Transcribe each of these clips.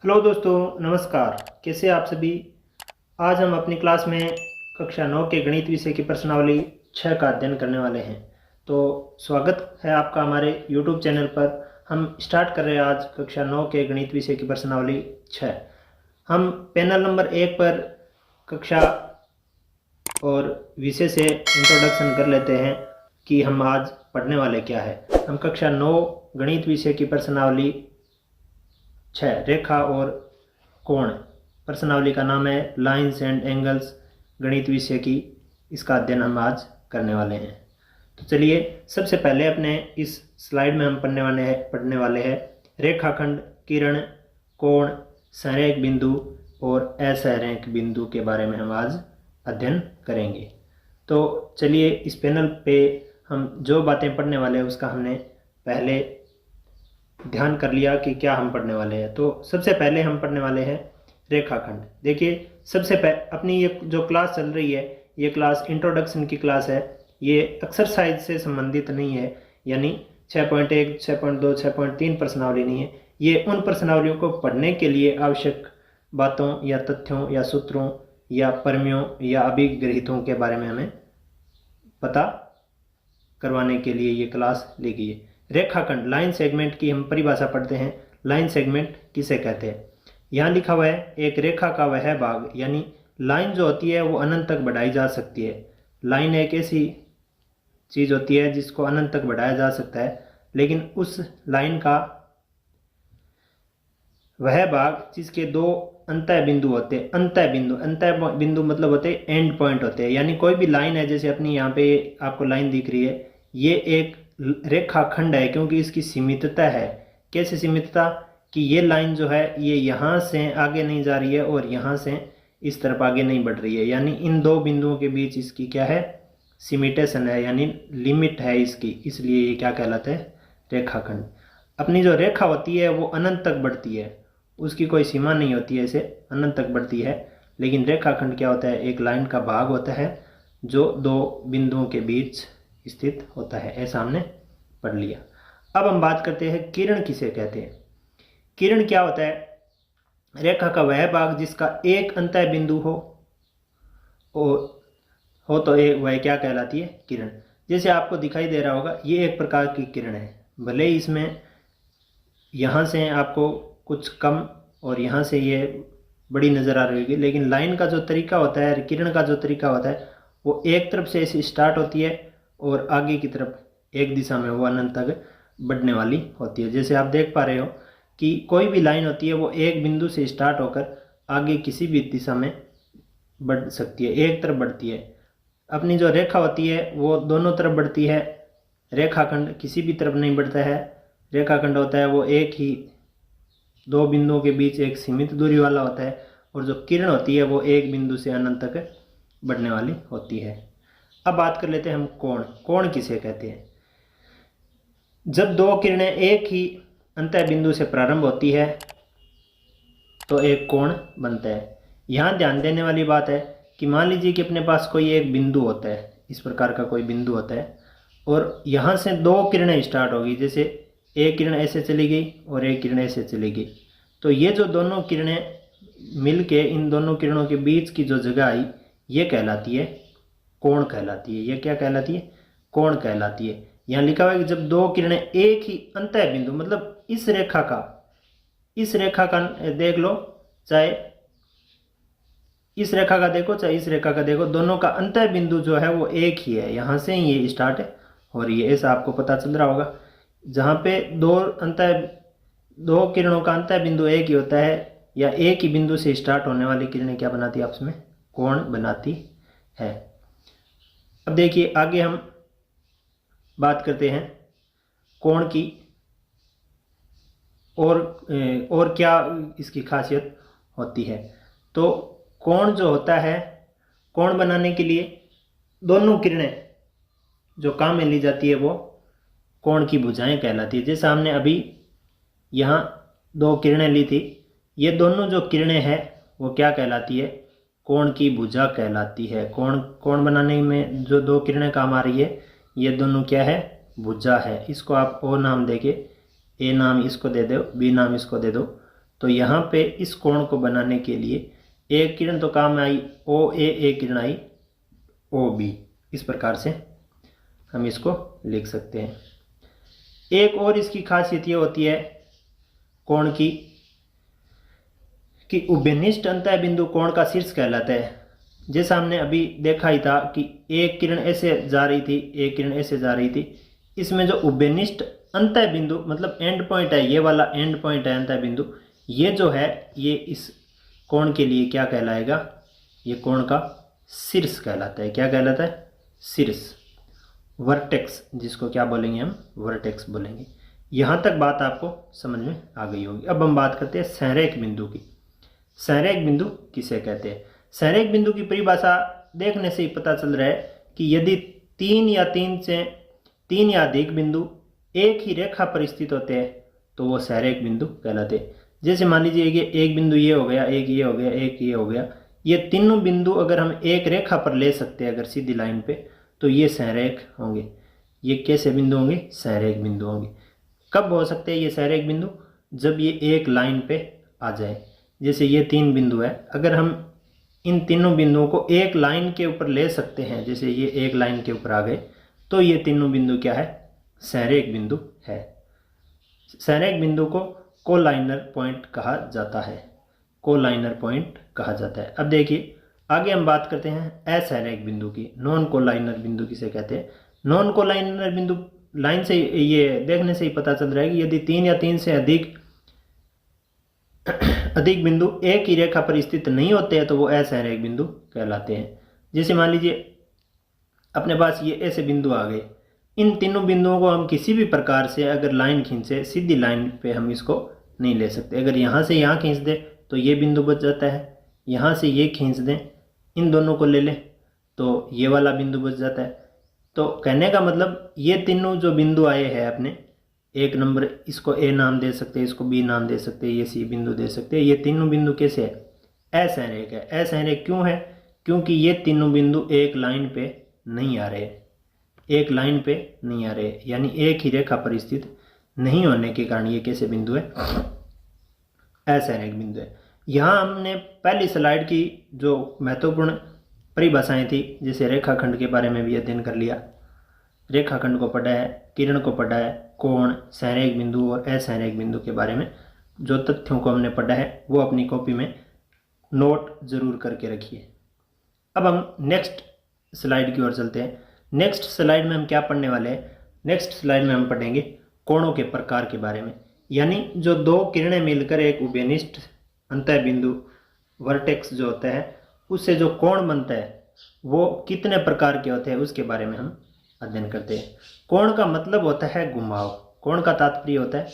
Hello दोस्तों, नमस्कार। कैसे आप सभी। आज हम अपनी क्लास में कक्षा 9 के गणित विषय की प्रश्नावली 6 का अध्ययन करने वाले हैं। तो स्वागत है आपका हमारे YouTube चैनल पर। हम स्टार्ट कर रहे हैं आज कक्षा 9 के गणित विषय की प्रश्नावली 6। हम पैनल नंबर 1 पर कक्षा और विषय से इंट्रोडक्शन कर लेते हैं कि हम आज पढ़ने वाले क्या है। हम कक्षा 9 गणित विषय की प्रश्नावली 6 रेखा और कोण, प्रश्नावली का नाम है लाइंस एंड एंगल्स गणित विषय की। इसका अध्ययन हम आज करने वाले हैं। तो चलिए सबसे पहले अपने इस स्लाइड में हम पढ़ने वाले हैं रेखाखंड, किरण, कोण, संरेख बिंदु और असंरेख बिंदु के बारे में हम आज अध्ययन करेंगे। तो चलिए इस पैनल पे हम जो बातें पढ़ने वाले हैं उसका हमने पहले ध्यान कर लिया कि क्या हम पढ़ने वाले हैं। तो सबसे पहले हम पढ़ने वाले हैं रेखाखंड। देखिए सबसे अपनी ये जो क्लास चल रही है ये क्लास इंट्रोडक्शन की क्लास है। ये एक्सरसाइज से संबंधित नहीं है, यानी 6.1, 6.2, 6.3 प्रश्नावली नहीं है। ये उन प्रश्नावलियों को पढ़ने के लिए आवश्यक बातों या तथ्यों या सूत्रों या प्रमेयों या अभिगृहीतों के बारे में हमें पता करवाने के लिए ये क्लास ली गई है। रेखाखंड, लाइन सेगमेंट की हम परिभाषा पढ़ते हैं। लाइन सेगमेंट किसे कहते हैं? यहाँ लिखा हुआ है एक रेखा का वह भाग, यानी लाइन जो होती है वो अनंत तक बढ़ाई जा सकती है। लाइन एक ऐसी चीज होती है जिसको अनंत तक बढ़ाया जा सकता है, लेकिन उस लाइन का वह भाग जिसके दो अंतः बिंदु होते हैं। अंतः बिंदु मतलब होते हैं एंड पॉइंट होते हैं। यानी कोई भी लाइन है, जैसे अपनी यहाँ पे आपको लाइन दिख रही है, ये एक रेखाखंड है क्योंकि इसकी सीमितता है। कैसे सीमितता? कि ये लाइन जो है ये यहाँ से आगे नहीं जा रही है और यहाँ से इस तरफ आगे नहीं बढ़ रही है, यानी इन दो बिंदुओं के बीच इसकी क्या है? सिमिटेशन है, यानी लिमिट है इसकी, इसलिए ये क्या कहलाता है? रेखाखंड। अपनी जो रेखा होती है वो अनंत तक बढ़ती है, उसकी कोई सीमा नहीं होती है, इसे अनंत तक बढ़ती है। लेकिन रेखाखंड क्या होता है? एक लाइन का भाग होता है जो दो बिंदुओं के बीच स्थित होता है। ऐसा हमने पढ़ लिया। अब हम बात करते हैं किरण किसे कहते हैं। किरण क्या होता है? रेखा का वह भाग जिसका एक अंतः बिंदु हो तो वह क्या कहलाती है? किरण। जैसे आपको दिखाई दे रहा होगा ये एक प्रकार की किरण है। भले ही इसमें यहाँ से आपको कुछ कम और यहाँ से ये बड़ी नज़र आ रही होगी, लेकिन लाइन का जो तरीका होता है, किरण का जो तरीका होता है, वो एक तरफ से ऐसी स्टार्ट होती है और आगे की तरफ एक दिशा में वो अनंत तक बढ़ने वाली होती है। जैसे आप देख पा रहे हो कि कोई भी लाइन होती है वो एक बिंदु से स्टार्ट होकर आगे किसी भी दिशा में बढ़ सकती है, एक तरफ बढ़ती है। अपनी जो रेखा होती है वो दोनों तरफ बढ़ती है। रेखाखंड किसी भी तरफ नहीं बढ़ता है। रेखाखंड होता है वो एक ही दो बिंदुओं के बीच एक सीमित दूरी वाला होता है, और जो किरण होती है वो एक बिंदु से अनंत तक बढ़ने वाली होती है। अब बात कर लेते हैं हम कोण। कोण किसे कहते हैं? जब दो किरणें एक ही अंतः बिंदु से प्रारंभ होती है तो एक कोण बनता है। यहाँ ध्यान देने वाली बात है कि मान लीजिए कि अपने पास कोई एक बिंदु होता है, इस प्रकार का कोई बिंदु होता है, और यहाँ से दो किरणें स्टार्ट होगी। जैसे एक किरण ऐसे चली गई और एक किरण ऐसे चली गई, तो ये जो दोनों किरणें मिलके इन दोनों किरणों के बीच की जो जगह आई ये कहलाती है कोण कहलाती है। ये क्या कहलाती है? कोण कहलाती है। यहाँ लिखा हुआ है कि जब दो किरणें एक ही अंतः बिंदु, मतलब इस रेखा का देख लो, चाहे इस रेखा का देखो चाहे इस रेखा का देखो, दोनों का अंतः बिंदु जो है वो एक ही है। यहाँ से ही ये स्टार्ट हो रही है, ऐसा आपको पता चल रहा होगा। जहाँ पे दो किरणों का अंतः बिंदु एक ही होता है या एक ही बिंदु से स्टार्ट होने वाली किरणें क्या बनाती है? आपस में कोण बनाती है। अब देखिए आगे हम बात करते हैं कोण की, और क्या इसकी खासियत होती है। तो कोण जो होता है, कोण बनाने के लिए दोनों किरणें जो काम में ली जाती है वो कोण की भुजाएं कहलाती है। जैसे हमने अभी यहाँ दो किरणें ली थी, ये दोनों जो किरणें हैं वो क्या कहलाती है? कोण की भुजा कहलाती है। कोण बनाने में जो दो किरणें काम आ रही है ये दोनों क्या है? भुजा है। इसको आप ओ नाम देके, ए नाम इसको दे दो, बी नाम इसको दे दो, तो यहाँ पे इस कोण को बनाने के लिए एक किरण तो काम आई ओ ए, एक किरण आई ओ बी। इस प्रकार से हम इसको लिख सकते हैं। एक और इसकी खासियत ये होती है कोण की कि उभयनिष्ठ अंतः बिंदु कोण का शीर्ष कहलाता है। जैसा हमने अभी देखा ही था कि एक किरण ऐसे जा रही थी, एक किरण ऐसे जा रही थी। इसमें जो उभयनिष्ठ अंतः बिंदु मतलब एंड पॉइंट है, ये वाला एंड पॉइंट है अंतः बिंदु, ये जो है ये इस कोण के लिए क्या कहलाएगा, ये कोण का शीर्ष कहलाता है। क्या कहलाता है? शीर्ष, वर्टेक्स, जिसको क्या बोलेंगे हम? वर्टेक्स बोलेंगे। यहाँ तक बात आपको समझ में आ गई होगी। अब हम बात करते हैं संरेख बिंदु की। संरेख बिंदु किसे कहते हैं? संरेख बिंदु की परिभाषा देखने से ही पता चल रहा है कि यदि तीन या अधिक बिंदु एक ही रेखा पर स्थित होते हैं तो वो संरेख बिंदु कहलाते हैं। जैसे मान लीजिए कि एक बिंदु ये हो गया, एक ये हो गया, एक ये हो गया, ये तीनों बिंदु अगर हम एक रेखा पर ले सकते हैं अगर सीधी लाइन पे, तो ये संरेख होंगे। ये कैसे बिंदु होंगे? संरेख बिंदु होंगे। कब हो सकते हैं ये संरेख बिंदु? जब ये एक लाइन पे आ जाए। जैसे ये तीन बिंदु है, अगर हम इन तीनों बिंदुओं को एक लाइन के ऊपर ले सकते हैं, जैसे ये एक लाइन के ऊपर आ गए, तो ये तीनों बिंदु क्या है? संरेख बिंदु है। संरेख बिंदु को कोलाइनर पॉइंट कहा जाता है। कोलाइनर पॉइंट कहा जाता है। अब देखिए आगे हम बात करते हैं असंरेख बिंदु की। नॉन कोलाइनर बिंदु किसे कहते हैं? नॉन कोलाइनर बिंदु लाइन से ये देखने से ही पता चल रहा है कि यदि तीन या तीन से अधिक बिंदु एक ही रेखा पर स्थित नहीं होते हैं तो वो असंरेख बिंदु कहलाते हैं। जैसे मान लीजिए अपने पास ये ऐसे बिंदु आ गए, इन तीनों बिंदुओं को हम किसी भी प्रकार से अगर लाइन खींचे, सीधी लाइन पे हम इसको नहीं ले सकते। अगर यहाँ से यहाँ खींच दें तो ये बिंदु बच जाता है, यहाँ से ये खींच दें, इन दोनों को ले लें तो ये वाला बिंदु बच जाता है। तो कहने का मतलब ये तीनों जो बिंदु आए हैं अपने, एक नंबर इसको ए नाम दे सकते हैं, इसको बी नाम दे सकते हैं, ये सी बिंदु दे सकते हैं। ये तीनों बिंदु कैसे है? असंरेख है। असंरेख क्यों है? क्योंकि ये तीनों बिंदु एक लाइन पे नहीं आ रहे, एक लाइन पे नहीं आ रहे, यानी एक ही रेखा पर स्थित नहीं होने के कारण ये कैसे बिंदु है? असंरेख बिंदु है। यहाँ हमने पहली स्लाइड की जो महत्वपूर्ण परिभाषाएं थी, जैसे रेखाखंड के बारे में भी अध्ययन कर लिया, रेखाखंड को पढ़ा है, किरण को पढ़ा है, कोण, संरेख बिंदु और असंरेख बिंदु के बारे में जो तथ्यों को हमने पढ़ा है वो अपनी कॉपी में नोट जरूर करके रखिए। अब हम नेक्स्ट स्लाइड की ओर चलते हैं। नेक्स्ट स्लाइड में हम क्या पढ़ने वाले हैं? नेक्स्ट स्लाइड में हम पढ़ेंगे कोणों के प्रकार के बारे में, यानी जो दो किरणें मिलकर एक उभयनिष्ठ अंतः बिंदु वर्टेक्स जो होता है उससे जो कोण बनता है वो कितने प्रकार के होते हैं उसके बारे में हम अध्ययन करते हैं। कोण का मतलब होता है घुमाव। कोण का तात्पर्य होता है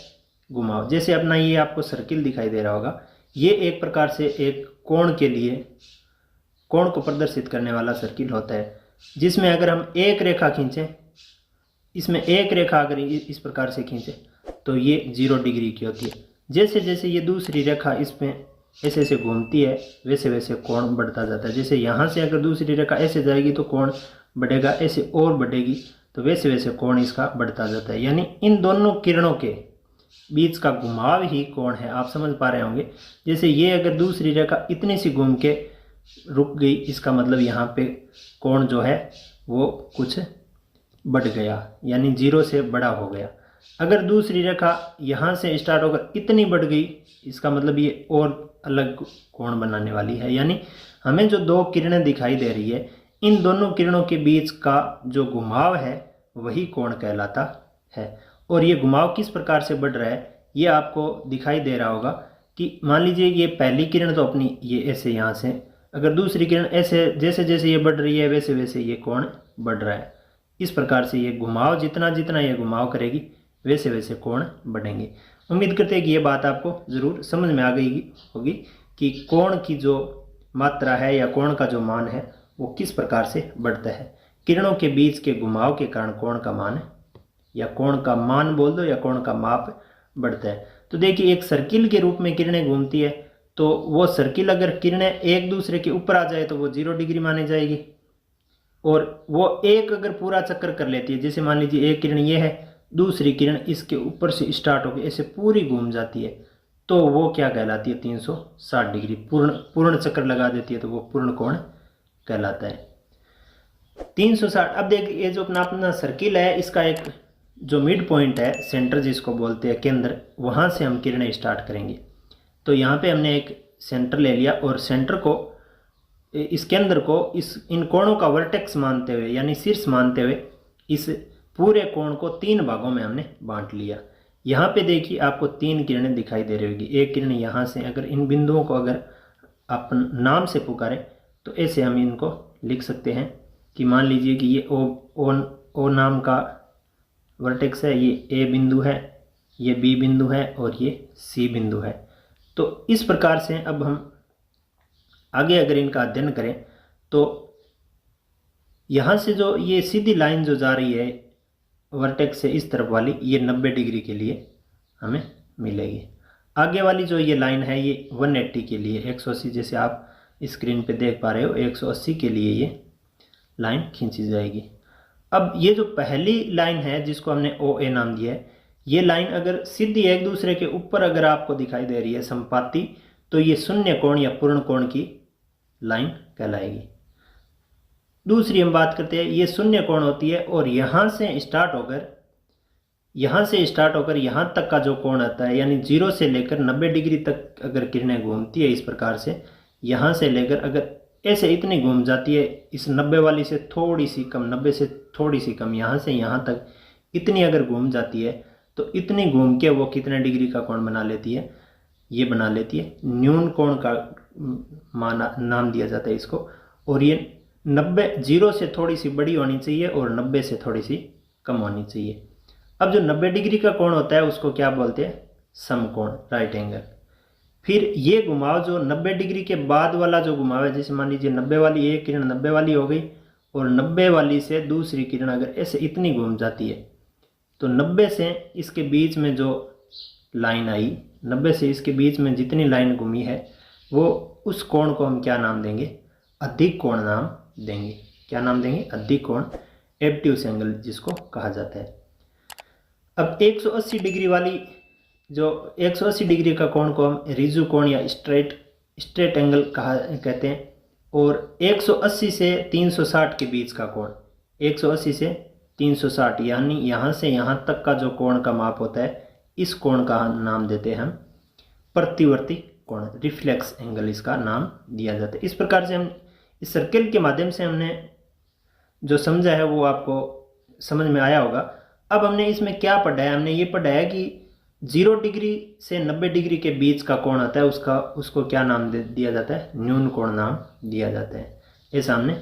घुमाव। जैसे अपना ये आपको सर्किल दिखाई दे रहा होगा, ये एक प्रकार से एक कोण के लिए कोण को प्रदर्शित करने वाला सर्किल होता है, जिसमें अगर हम एक रेखा खींचें, इसमें एक रेखा अगर इस प्रकार से खींचें तो ये 0 डिग्री की होती है। जैसे जैसे ये दूसरी रेखा इसमें ऐसे ऐसे घूमती है वैसे वैसे कोण बढ़ता जाता है। जैसे यहाँ से अगर दूसरी रेखा ऐसे जाएगी तो कोण बढ़ेगा, ऐसे और बढ़ेगी तो वैसे वैसे कोण इसका बढ़ता जाता है। यानी इन दोनों किरणों के बीच का घुमाव ही कोण है। आप समझ पा रहे होंगे। जैसे ये अगर दूसरी रेखा इतनी सी घूम के रुक गई, इसका मतलब यहाँ पे कोण जो है वो कुछ बढ़ गया, यानी 0 से बड़ा हो गया। अगर दूसरी रेखा यहाँ से स्टार्ट होकर इतनी बढ़ गई, इसका मतलब ये और अलग कोण बनाने वाली है। यानी हमें जो दो किरणें दिखाई दे रही है, इन दोनों किरणों के बीच का जो घुमाव है वही कोण कहलाता है। और ये घुमाव किस प्रकार से बढ़ रहा है ये आपको दिखाई दे रहा होगा कि मान लीजिए ये पहली किरण तो अपनी ये ऐसे यहाँ से, अगर दूसरी किरण ऐसे जैसे जैसे ये बढ़ रही है वैसे वैसे ये कोण बढ़ रहा है। इस प्रकार से ये घुमाव जितना जितना ये घुमाव करेगी वैसे वैसे कोण बढ़ेंगे। उम्मीद करते हैं कि ये बात आपको ज़रूर समझ में आ गई होगी कि कोण की जो मात्रा है या कोण का जो मान है वो किस प्रकार से बढ़ता है। किरणों के बीच के घुमाव के कारण कोण का मान या कोण का मान बोल दो या कोण का माप बढ़ता है। तो देखिए एक सर्किल के रूप में किरणें घूमती है, तो वो सर्किल अगर किरणें एक दूसरे के ऊपर आ जाए तो वो 0 डिग्री मानी जाएगी। और वो एक अगर पूरा चक्कर कर लेती है, जैसे मान लीजिए एक किरण ये है, दूसरी किरण इसके ऊपर से स्टार्ट होकर ऐसे पूरी घूम जाती है, तो वो क्या कहलाती है, 360 डिग्री। पूर्ण चक्कर लगा देती है तो वो पूर्ण कोण कहलाता है। 360। अब देखिए ये जो अपना अपना सर्किल है, इसका एक जो मिड पॉइंट है, सेंटर जिसको बोलते हैं केंद्र, वहाँ से हम किरणें स्टार्ट करेंगे। तो यहाँ पे हमने एक सेंटर ले लिया और सेंटर को, इस केंद्र को इन कोणों का वर्टेक्स मानते हुए यानी शीर्ष मानते हुए इस पूरे कोण को 3 भागों में हमने बांट लिया। यहाँ पे देखिए आपको 3 किरणें दिखाई दे रही होगी। एक किरण यहाँ से, अगर इन बिंदुओं को अगर आप नाम से पुकारें तो ऐसे हम इनको लिख सकते हैं कि मान लीजिए कि ये ओ नाम का वर्टेक्स है, ये ए बिंदु है, ये बी बिंदु है और ये सी बिंदु है। तो इस प्रकार से अब हम आगे अगर इनका अध्ययन करें तो यहाँ से जो ये सीधी लाइन जो जा रही है वर्टेक्स से इस तरफ वाली, ये 90 डिग्री के लिए हमें मिलेगी। आगे वाली जो ये लाइन है ये 180 के लिए, 180 जैसे आप स्क्रीन पे देख पा रहे हो, 180 के लिए ये लाइन खींची जाएगी। अब ये जो पहली लाइन है जिसको हमने ओ ए नाम दिया है, ये लाइन अगर सीधी एक दूसरे के ऊपर अगर आपको दिखाई दे रही है संपाती, तो ये शून्य कोण या पूर्ण कोण की लाइन कहलाएगी। दूसरी हम बात करते हैं, ये शून्य कोण होती है और यहाँ से स्टार्ट होकर यहाँ तक का जो कोण आता है, यानी 0 से लेकर 90 डिग्री तक अगर किरणें घूमती है इस प्रकार से, यहाँ से लेकर अगर ऐसे इतनी घूम जाती है, इस 90 वाली से थोड़ी सी कम, 90 से थोड़ी सी कम, यहाँ से यहाँ तक इतनी अगर घूम जाती है तो इतनी घूम के वो कितने डिग्री का कोण बना लेती है, ये बना लेती है न्यून कोण का नाम दिया जाता है इसको। और ये 90 0 से थोड़ी सी बड़ी होनी चाहिए और 90 से थोड़ी सी कम होनी चाहिए। अब जो 90 डिग्री का कोण होता है उसको क्या बोलते हैं, समकोण, राइट एंगल। फिर ये घुमाव जो 90 डिग्री के बाद वाला जो घुमाव है, जैसे मान लीजिए 90 वाली एक किरण 90 वाली हो गई और 90 वाली से दूसरी किरण अगर ऐसे इतनी घूम जाती है तो 90 से इसके बीच में जो लाइन आई, 90 से इसके बीच में जितनी लाइन घूमी है वो उस कोण को हम क्या नाम देंगे, अधिक कोण नाम देंगे। क्या नाम देंगे, अधिक कोण, एब्ट्यूस एंगल जिसको कहा जाता है। अब 180 डिग्री वाली जो 180 डिग्री का कोण को हम रिजु कोण या स्ट्रेट एंगल कहते हैं। और 180 से 360 के बीच का कोण, 180 से 360 यानी यहाँ से यहाँ तक का जो कोण का माप होता है, इस कोण का नाम देते हैं हम प्रतिवर्ती कोण, रिफ्लेक्स एंगल इसका नाम दिया जाता है। इस प्रकार से हम इस सर्किल के माध्यम से हमने जो समझा है वो आपको समझ में आया होगा। अब हमने इसमें क्या पढ़ा है, हमने ये पढ़ा है कि 0 डिग्री से 90 डिग्री के बीच का कोण आता है उसको क्या नाम दिया जाता है, न्यून कोण नाम दिया जाता है। ऐसा हमने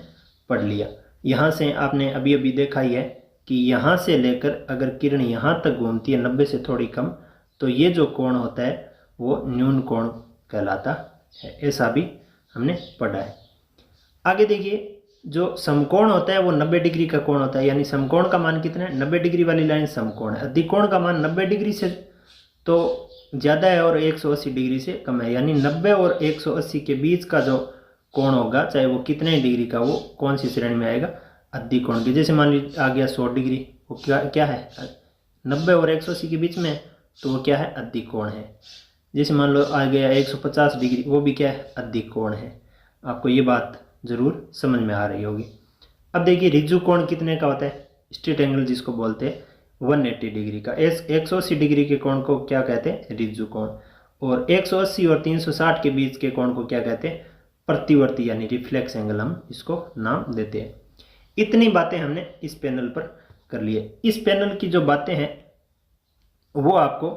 पढ़ लिया। यहाँ से आपने अभी अभी देखा ही है कि यहाँ से लेकर अगर किरण यहाँ तक घूमती है 90 से थोड़ी कम, तो ये जो कोण होता है वो न्यून कोण कहलाता है। ऐसा भी हमने पढ़ा है। आगे देखिए, जो समकोण होता है वो 90 डिग्री का कोण होता है, यानी समकोण का मान कितना है, 90 डिग्री वाली लाइन समकोण है। अधिकोण का मान 90 डिग्री से तो ज़्यादा है और 180 डिग्री से कम है, यानी 90 और 180 के बीच का जो कोण होगा, चाहे वो कितने डिग्री का, वो कौन सी श्रेणी में आएगा, अधिकोण की। जैसे मान लीजिए आ गया 100 डिग्री, वो क्या है 90 और 180 के बीच में, तो वो क्या है, अधिकोण है। जैसे मान लो आ गया 150 डिग्री, वो भी क्या है, अधिकोण है। आपको ये बात जरूर समझ में आ रही होगी। अब देखिए रिजु कोण कितने का होता है, स्ट्रेट एंगल जिसको बोलते हैं 180 डिग्री का। 180 डिग्री के कोण को क्या कहते हैं, रिजु कोण। और 180 और 360 के बीच के कोण को क्या कहते हैं, प्रतिवर्ती यानी रिफ्लेक्स एंगल हम इसको नाम देते हैं। इतनी बातें हमने इस पैनल पर कर ली है। इस पैनल की जो बातें हैं वो आपको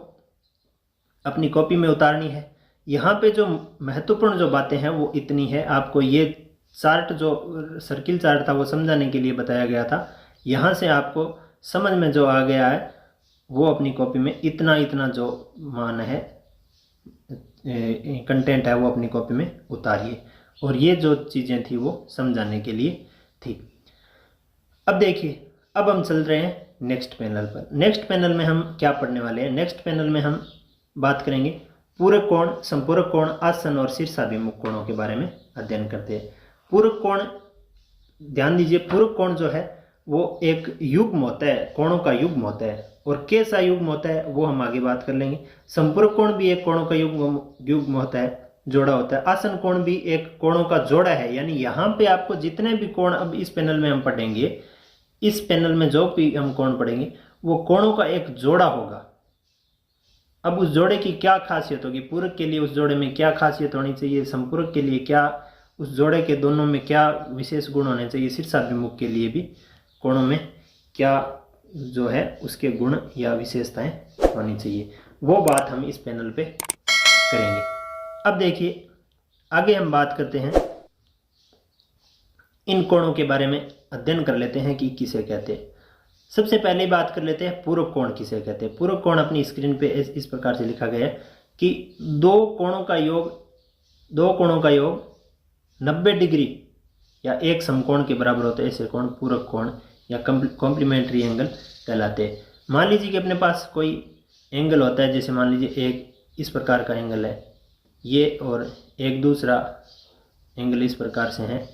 अपनी कॉपी में उतारनी है। यहाँ पे जो महत्वपूर्ण जो बातें हैं वो इतनी है। आपको ये चार्ट जो सर्किल चार्ट था वो समझाने के लिए बताया गया था। यहाँ से आपको समझ में जो आ गया है वो अपनी कॉपी में इतना जो मान है, कंटेंट है, वो अपनी कॉपी में उतारिए। और ये जो चीज़ें थी वो समझाने के लिए थी। अब देखिए, अब हम चल रहे हैं नेक्स्ट पैनल पर। नेक्स्ट पैनल में हम क्या पढ़ने वाले हैं, नेक्स्ट पैनल में हम बात करेंगे पूरक कोण, संपूरक कोण, आसन और शीर्षाभिमुख कोणों के बारे में अध्ययन करते हैं। पूरक कोण, ध्यान दीजिए, पूरक कोण जो है वो एक युग्म होता है, कोणों का युग्म होता है। और कैसा युग्म होता है वो हम आगे बात कर लेंगे। संपूरक कोण भी एक कोणों का युग्म होता है, जोड़ा होता है। आसन कोण भी एक कोणों का जोड़ा है, यानी यहाँ पे आपको जितने भी कोण अब इस पैनल में हम पढ़ेंगे, इस पैनल में जो भी हम कोण पढ़ेंगे वो कोणों का एक जोड़ा होगा। अब उस जोड़े की क्या खासियत होगी, पूरक के लिए उस जोड़े में क्या खासियत होनी चाहिए, संपूरक के लिए क्या, उस जोड़े के दोनों में क्या विशेष गुण होने चाहिए, शीर्षाभिमुख के लिए भी कोणों में क्या जो है उसके गुण या विशेषताएं होनी चाहिए, वो बात हम इस पैनल पे करेंगे। अब देखिए आगे हम बात करते हैं, इन कोणों के बारे में अध्ययन कर लेते हैं कि किसे कहते हैं। सबसे पहले बात कर लेते हैं पूरक कोण किसे कहते हैं। पूरक कोण अपनी स्क्रीन पे इस प्रकार से लिखा गया है कि दो कोणों का योग 90 डिग्री या एक समकोण के बराबर होते हैं, ऐसे कोण पूरक कोण या कॉम्प्लीमेंट्री एंगल कहलाते हैं। मान लीजिए कि अपने पास कोई एंगल होता है, जैसे मान लीजिए एक इस प्रकार का एंगल है ये, और एक दूसरा एंगल इस प्रकार से है।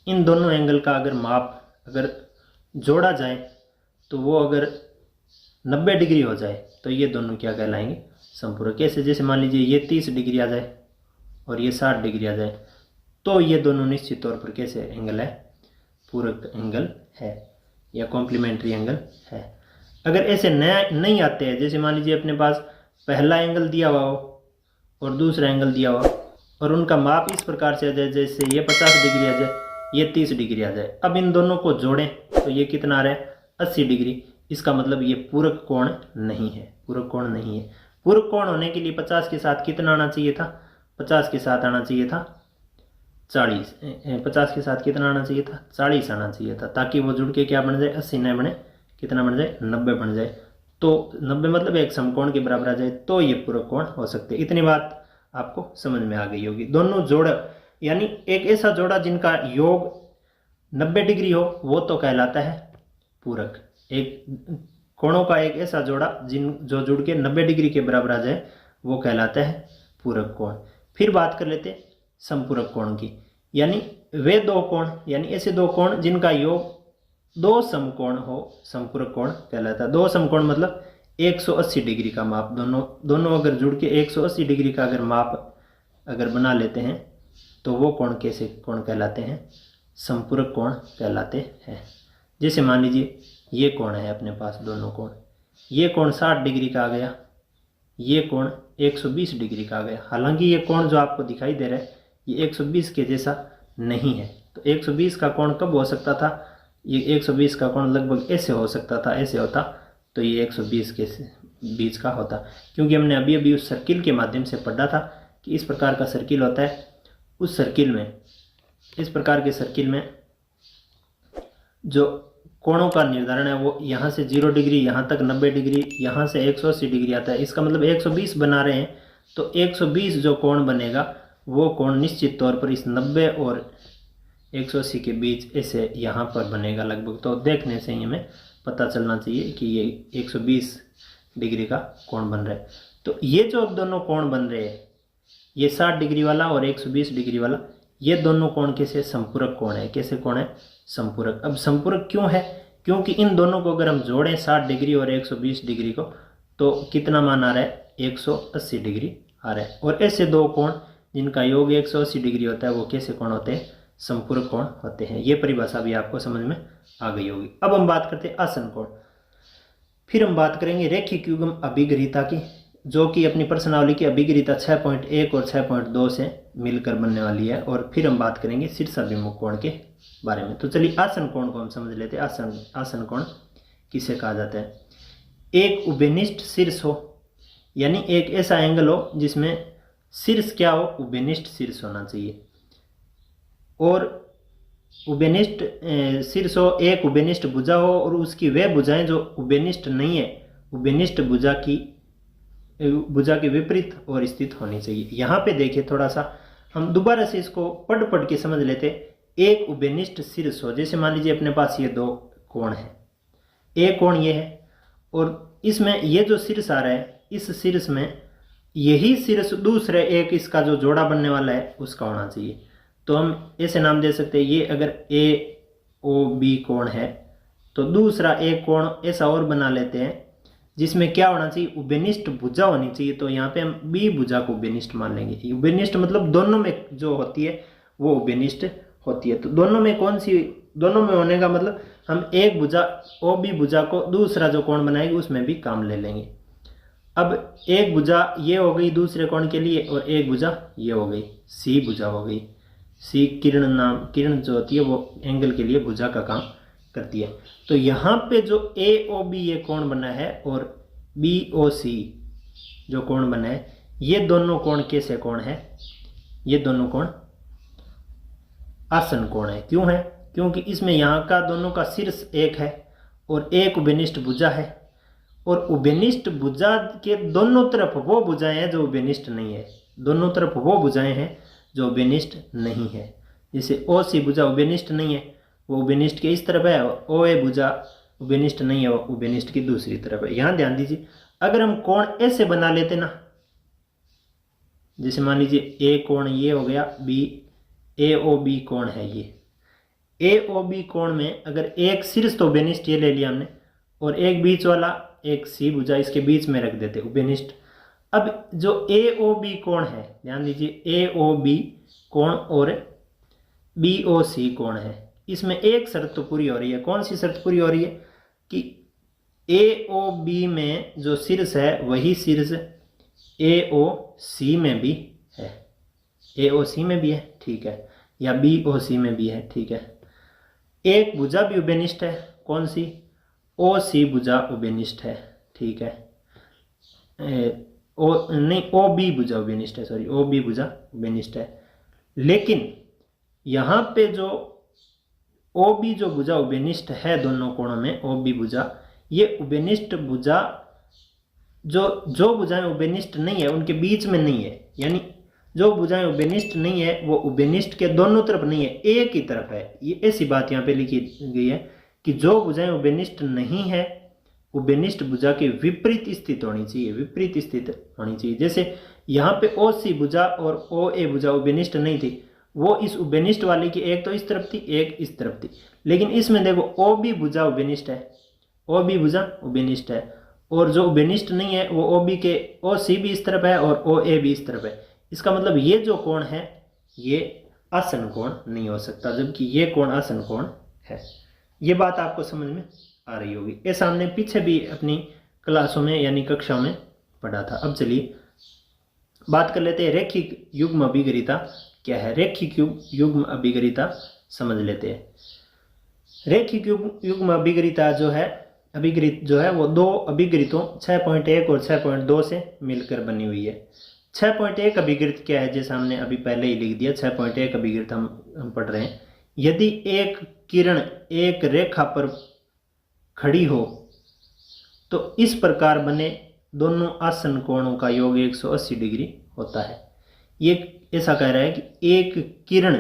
इन दोनों एंगल का अगर माप अगर जोड़ा जाए तो वो अगर 90 डिग्री हो जाए तो ये दोनों क्या कहलाएंगे, संपूरक। कैसे, जैसे मान लीजिए ये 30 डिग्री आ जाए और ये 60 डिग्री आ जाए तो ये दोनों निश्चित तौर पर कैसे एंगल है, पूरक एंगल है या कॉम्प्लीमेंट्री एंगल है। अगर ऐसे नहीं आते हैं, जैसे मान लीजिए अपने पास पहला एंगल दिया हुआ हो और दूसरा एंगल दिया हुआ और उनका माप इस प्रकार से आ जाए, जैसे ये 50 डिग्री आ जाए, ये 30 डिग्री आ जाए। अब इन दोनों को जोड़ें तो ये कितना आ रहा है, 80 डिग्री। इसका मतलब ये पूरक कोण नहीं है, पूरक कोण नहीं है। पूरक कोण होने के लिए 50 के साथ कितना आना चाहिए था, 50 के साथ आना चाहिए था 40, 50 के साथ कितना आना चाहिए था, 40 आना चाहिए था, ताकि वो जुड़ के क्या बन जाए, 80 न बने, कितना बन जाए, 90 बन जाए। तो 90 मतलब एक समकोण के बराबर आ जाए तो ये पूरक कोण हो सकते। इतनी बात आपको समझ में आ गई होगी। दोनों जोड़ यानी एक ऐसा जोड़ा जिनका योग 90 डिग्री हो वो तो कहलाता है पूरक। एक कोणों का एक ऐसा जोड़ा जो जुड़ के 90 डिग्री के बराबर आ जाए वो कहलाता है पूरक कोण। फिर बात कर लेते हैं संपूरक कोण की, यानी वे दो कोण, यानी ऐसे दो कोण जिनका योग दो समकोण हो, संपूरक कोण कहलाता है। दो समकोण मतलब 180 डिग्री का माप, दोनों अगर जुड़ के 180 डिग्री का अगर माप अगर बना लेते हैं तो वो कोण कैसे कोण कहलाते हैं, संपूरक कोण कहलाते हैं। जैसे मान लीजिए ये कोण है अपने पास, दोनों कोण, ये कोण 60 डिग्री का आ गया, ये कोण 120 डिग्री का आ गया। हालांकि ये कोण जो आपको दिखाई दे रहा है ये 120 के जैसा नहीं है। तो 120 का कोण कब हो सकता था, ये 120 का कोण लगभग ऐसे हो सकता था, ऐसे होता तो ये 120 के बीच का होता, क्योंकि हमने अभी अभी उस सर्किल के माध्यम से पढ़ा था कि इस प्रकार का सर्किल होता है। उस सर्किल में, इस प्रकार के सर्किल में जो कोणों का निर्धारण है वो यहाँ से 0 डिग्री, यहाँ तक 90 डिग्री, यहाँ से 180 डिग्री आता है। इसका मतलब 120 बना रहे हैं तो 120 जो कोण बनेगा वो कोण निश्चित तौर पर इस 90 और 180 के बीच ऐसे यहाँ पर बनेगा लगभग। तो देखने से ही हमें पता चलना चाहिए कि ये 120 डिग्री का कोण बन रहा है। तो ये जो दोनों कोण बन रहे हैं, ये 60 डिग्री वाला और 120 डिग्री वाला, ये दोनों कोण कैसे, संपूरक कोण है। कैसे कोण है, संपूरक। अब संपूरक क्यों है, क्योंकि इन दोनों को अगर हम जोड़ें 60 डिग्री और 120 डिग्री को तो कितना मान आ रहा है, 180 डिग्री आ रहा है। और ऐसे दो कोण जिनका योग 180 डिग्री होता है वो कैसे कोण होते हैं, संपूरक कोण होते हैं। ये परिभाषा भी आपको समझ में आ गई होगी। अब हम बात करते हैं आसन कोण। फिर हम बात करेंगे रैखिक युग्म अभिगरिता की, जो कि अपनी प्रश्नावली की अभिगरिता 6.1 और 6.2 से मिलकर बनने वाली है। और फिर हम बात करेंगे शीर्षाभिमुख कोण के बारे में। तो चलिए आसन कोण को हम समझ लेते हैं। आसन कोण किसे कहा जाता है, एक उभयनिष्ठ शीर्ष हो, यानी एक ऐसा एंगल हो जिसमें शीर्ष क्या हो, उभयनिष्ठ शीर्ष होना चाहिए। और उभयनिष्ठ शीर्ष हो, एक उभयनिष्ठ भुजा हो और उसकी वे भुजाएं जो उभयनिष्ठ नहीं है, उभयनिष्ठ भुजा के विपरीत और स्थित होनी चाहिए। यहाँ पे देखिए थोड़ा सा हम दोबारा से इसको पढ़ के समझ लेते। एक उभयनिष्ठ शीर्ष हो, जैसे मान लीजिए अपने पास ये दो कोण है, एक कोण ये है और इसमें ये जो शीर्ष आ रहा है, इस शीर्ष में यही शीर्ष दूसरे एक इसका जो जोड़ा बनने वाला है उसका होना चाहिए। तो हम ऐसे नाम दे सकते हैं, ये अगर ए ओ बी कोण है तो दूसरा एक कोण ऐसा और बना लेते हैं जिसमें क्या होना चाहिए, उभयनिष्ठ भुजा होनी चाहिए। तो यहाँ पे हम बी भुजा को उभयनिष्ठ मान लेंगे। उभयनिष्ठ मतलब दोनों में जो होती है वो उभयनिष्ठ होती है। तो दोनों में कौन सी, दोनों में होने का मतलब हम एक भुजा ओ बी भुजा को दूसरा जो कोण बनाएगी उसमें भी काम ले लेंगे। अब एक भुजा ये हो गई दूसरे कोण के लिए और एक भुजा ये हो गई, सी भुजा हो गई। सी किरण जो होती है वो एंगल के लिए भुजा का काम करती है। तो यहाँ पे जो ए ओ बी ये कोण बना है और बी ओ सी जो कोण बना है, ये दोनों कोण कैसे कोण है, ये दोनों कोण आसन कोण है। क्यों है, क्योंकि इसमें यहाँ का दोनों का शीर्ष एक है और एक उभयनिष्ठ भुजा है, और उभयनिष्ठ भुजा के दोनों तरफ वो भुजाएं हैं जो उभयनिष्ठ नहीं है, दोनों तरफ वो भुजाएं हैं जो उभयनिष्ठ नहीं है। जैसे ओ सी भुजा उभयनिष्ठ नहीं है, वो उभयनिष्ठ के इस तरफ है, और ओ ए भुजा उभयनिष्ठ नहीं है, वो उभयनिष्ठ की दूसरी तरफ है। यहाँ ध्यान दीजिए, अगर हम कोण ऐसे बना लेते ना, जैसे मान लीजिए ए कोण ये हो गया, बी ए ओ बी कोण है ये, ए ओ बी कोण में अगर एक शीर्ष तो उभयनिष्ठ ये ले लिया हमने, और एक बीच वाला एक सी भुजा इसके बीच में रख देते उभयनिष्ठ। अब जो ए ओ बी कोण है, ध्यान दीजिए ए ओ बी कोण और बी ओ सी कोण है, इसमें एक शर्त तो पूरी हो रही है। कौन सी शर्त पूरी हो रही है कि ए ओ बी में जो शीर्ष है वही शीर्ष ए ओ सी में भी है, ए ओ सी में भी है, ठीक है, या बी ओ सी में भी है, ठीक है। एक भुजा भी उभयनिष्ठ है, कौन सी, ओ सी भुजा उभयनिष्ठ है, ठीक है। ओ नहीं, ओ बी भुजा उभयनिष्ठ है, सॉरी, ओ बी भुजा उभयनिष्ठ है। लेकिन यहाँ पे जो ओ बी जो भुजा उभयनिष्ठ है दोनों कोणों में, ओ बी भुजा, ये उभयनिष्ठ भुजा जो भुजाएं उभयनिष्ठ नहीं है उनके बीच में नहीं है, यानी जो भुजाएं उभयनिष्ठ नहीं है वो उभयनिष्ठ के दोनों तरफ नहीं है, एक ही तरफ है। ये ऐसी बात यहाँ पे लिखी गई है कि जो भुजाएं उभयनिष्ठ नहीं है उभयनिष्ठ भुजा के विपरीत स्थित होनी चाहिए, विपरीत स्थित होनी चाहिए। जैसे यहाँ पे ओ सी भुजा और ओ ए भुजा उभयनिष्ठ नहीं थी, वो इस उभयनिष्ठ वाले की एक तो इस तरफ थी एक इस तरफ थी, लेकिन इसमें देखो ओ बी भुजा उभयनिष्ठ है, ओ बी भुजा उभयनिष्ठ है, और जो उभयनिष्ठ नहीं है वो ओ बी के ओ सी भी इस तरफ है और ओ ए भी इस तरफ है। इसका मतलब ये जो कोण है ये आसन कोण नहीं हो सकता, जबकि ये कोण आसन कोण है। ये बात आपको समझ में आ रही होगी। ऐसा हमने पीछे भी अपनी क्लासों में यानी कक्षाओं में पढ़ा था। अब चलिए बात कर लेते हैं रैखिक युग्म अभिगरिता क्या है। रैखिक युग्म अभिगरिता समझ लेते हैं। रैखिक युग्म अभिगरिता जो है, अभिगरित जो है वो दो अभिगरितों 6.1 और 6.2 से मिलकर बनी हुई है। 6.1 अभिगृत क्या है, जैसे हमने अभी पहले ही लिख दिया। 6.1 अभिगृत हम पढ़ रहे हैं। यदि एक किरण एक रेखा पर खड़ी हो तो इस प्रकार बने दोनों आसन कोणों का योग 180 डिग्री होता है। ये ऐसा कह रहा है कि एक किरण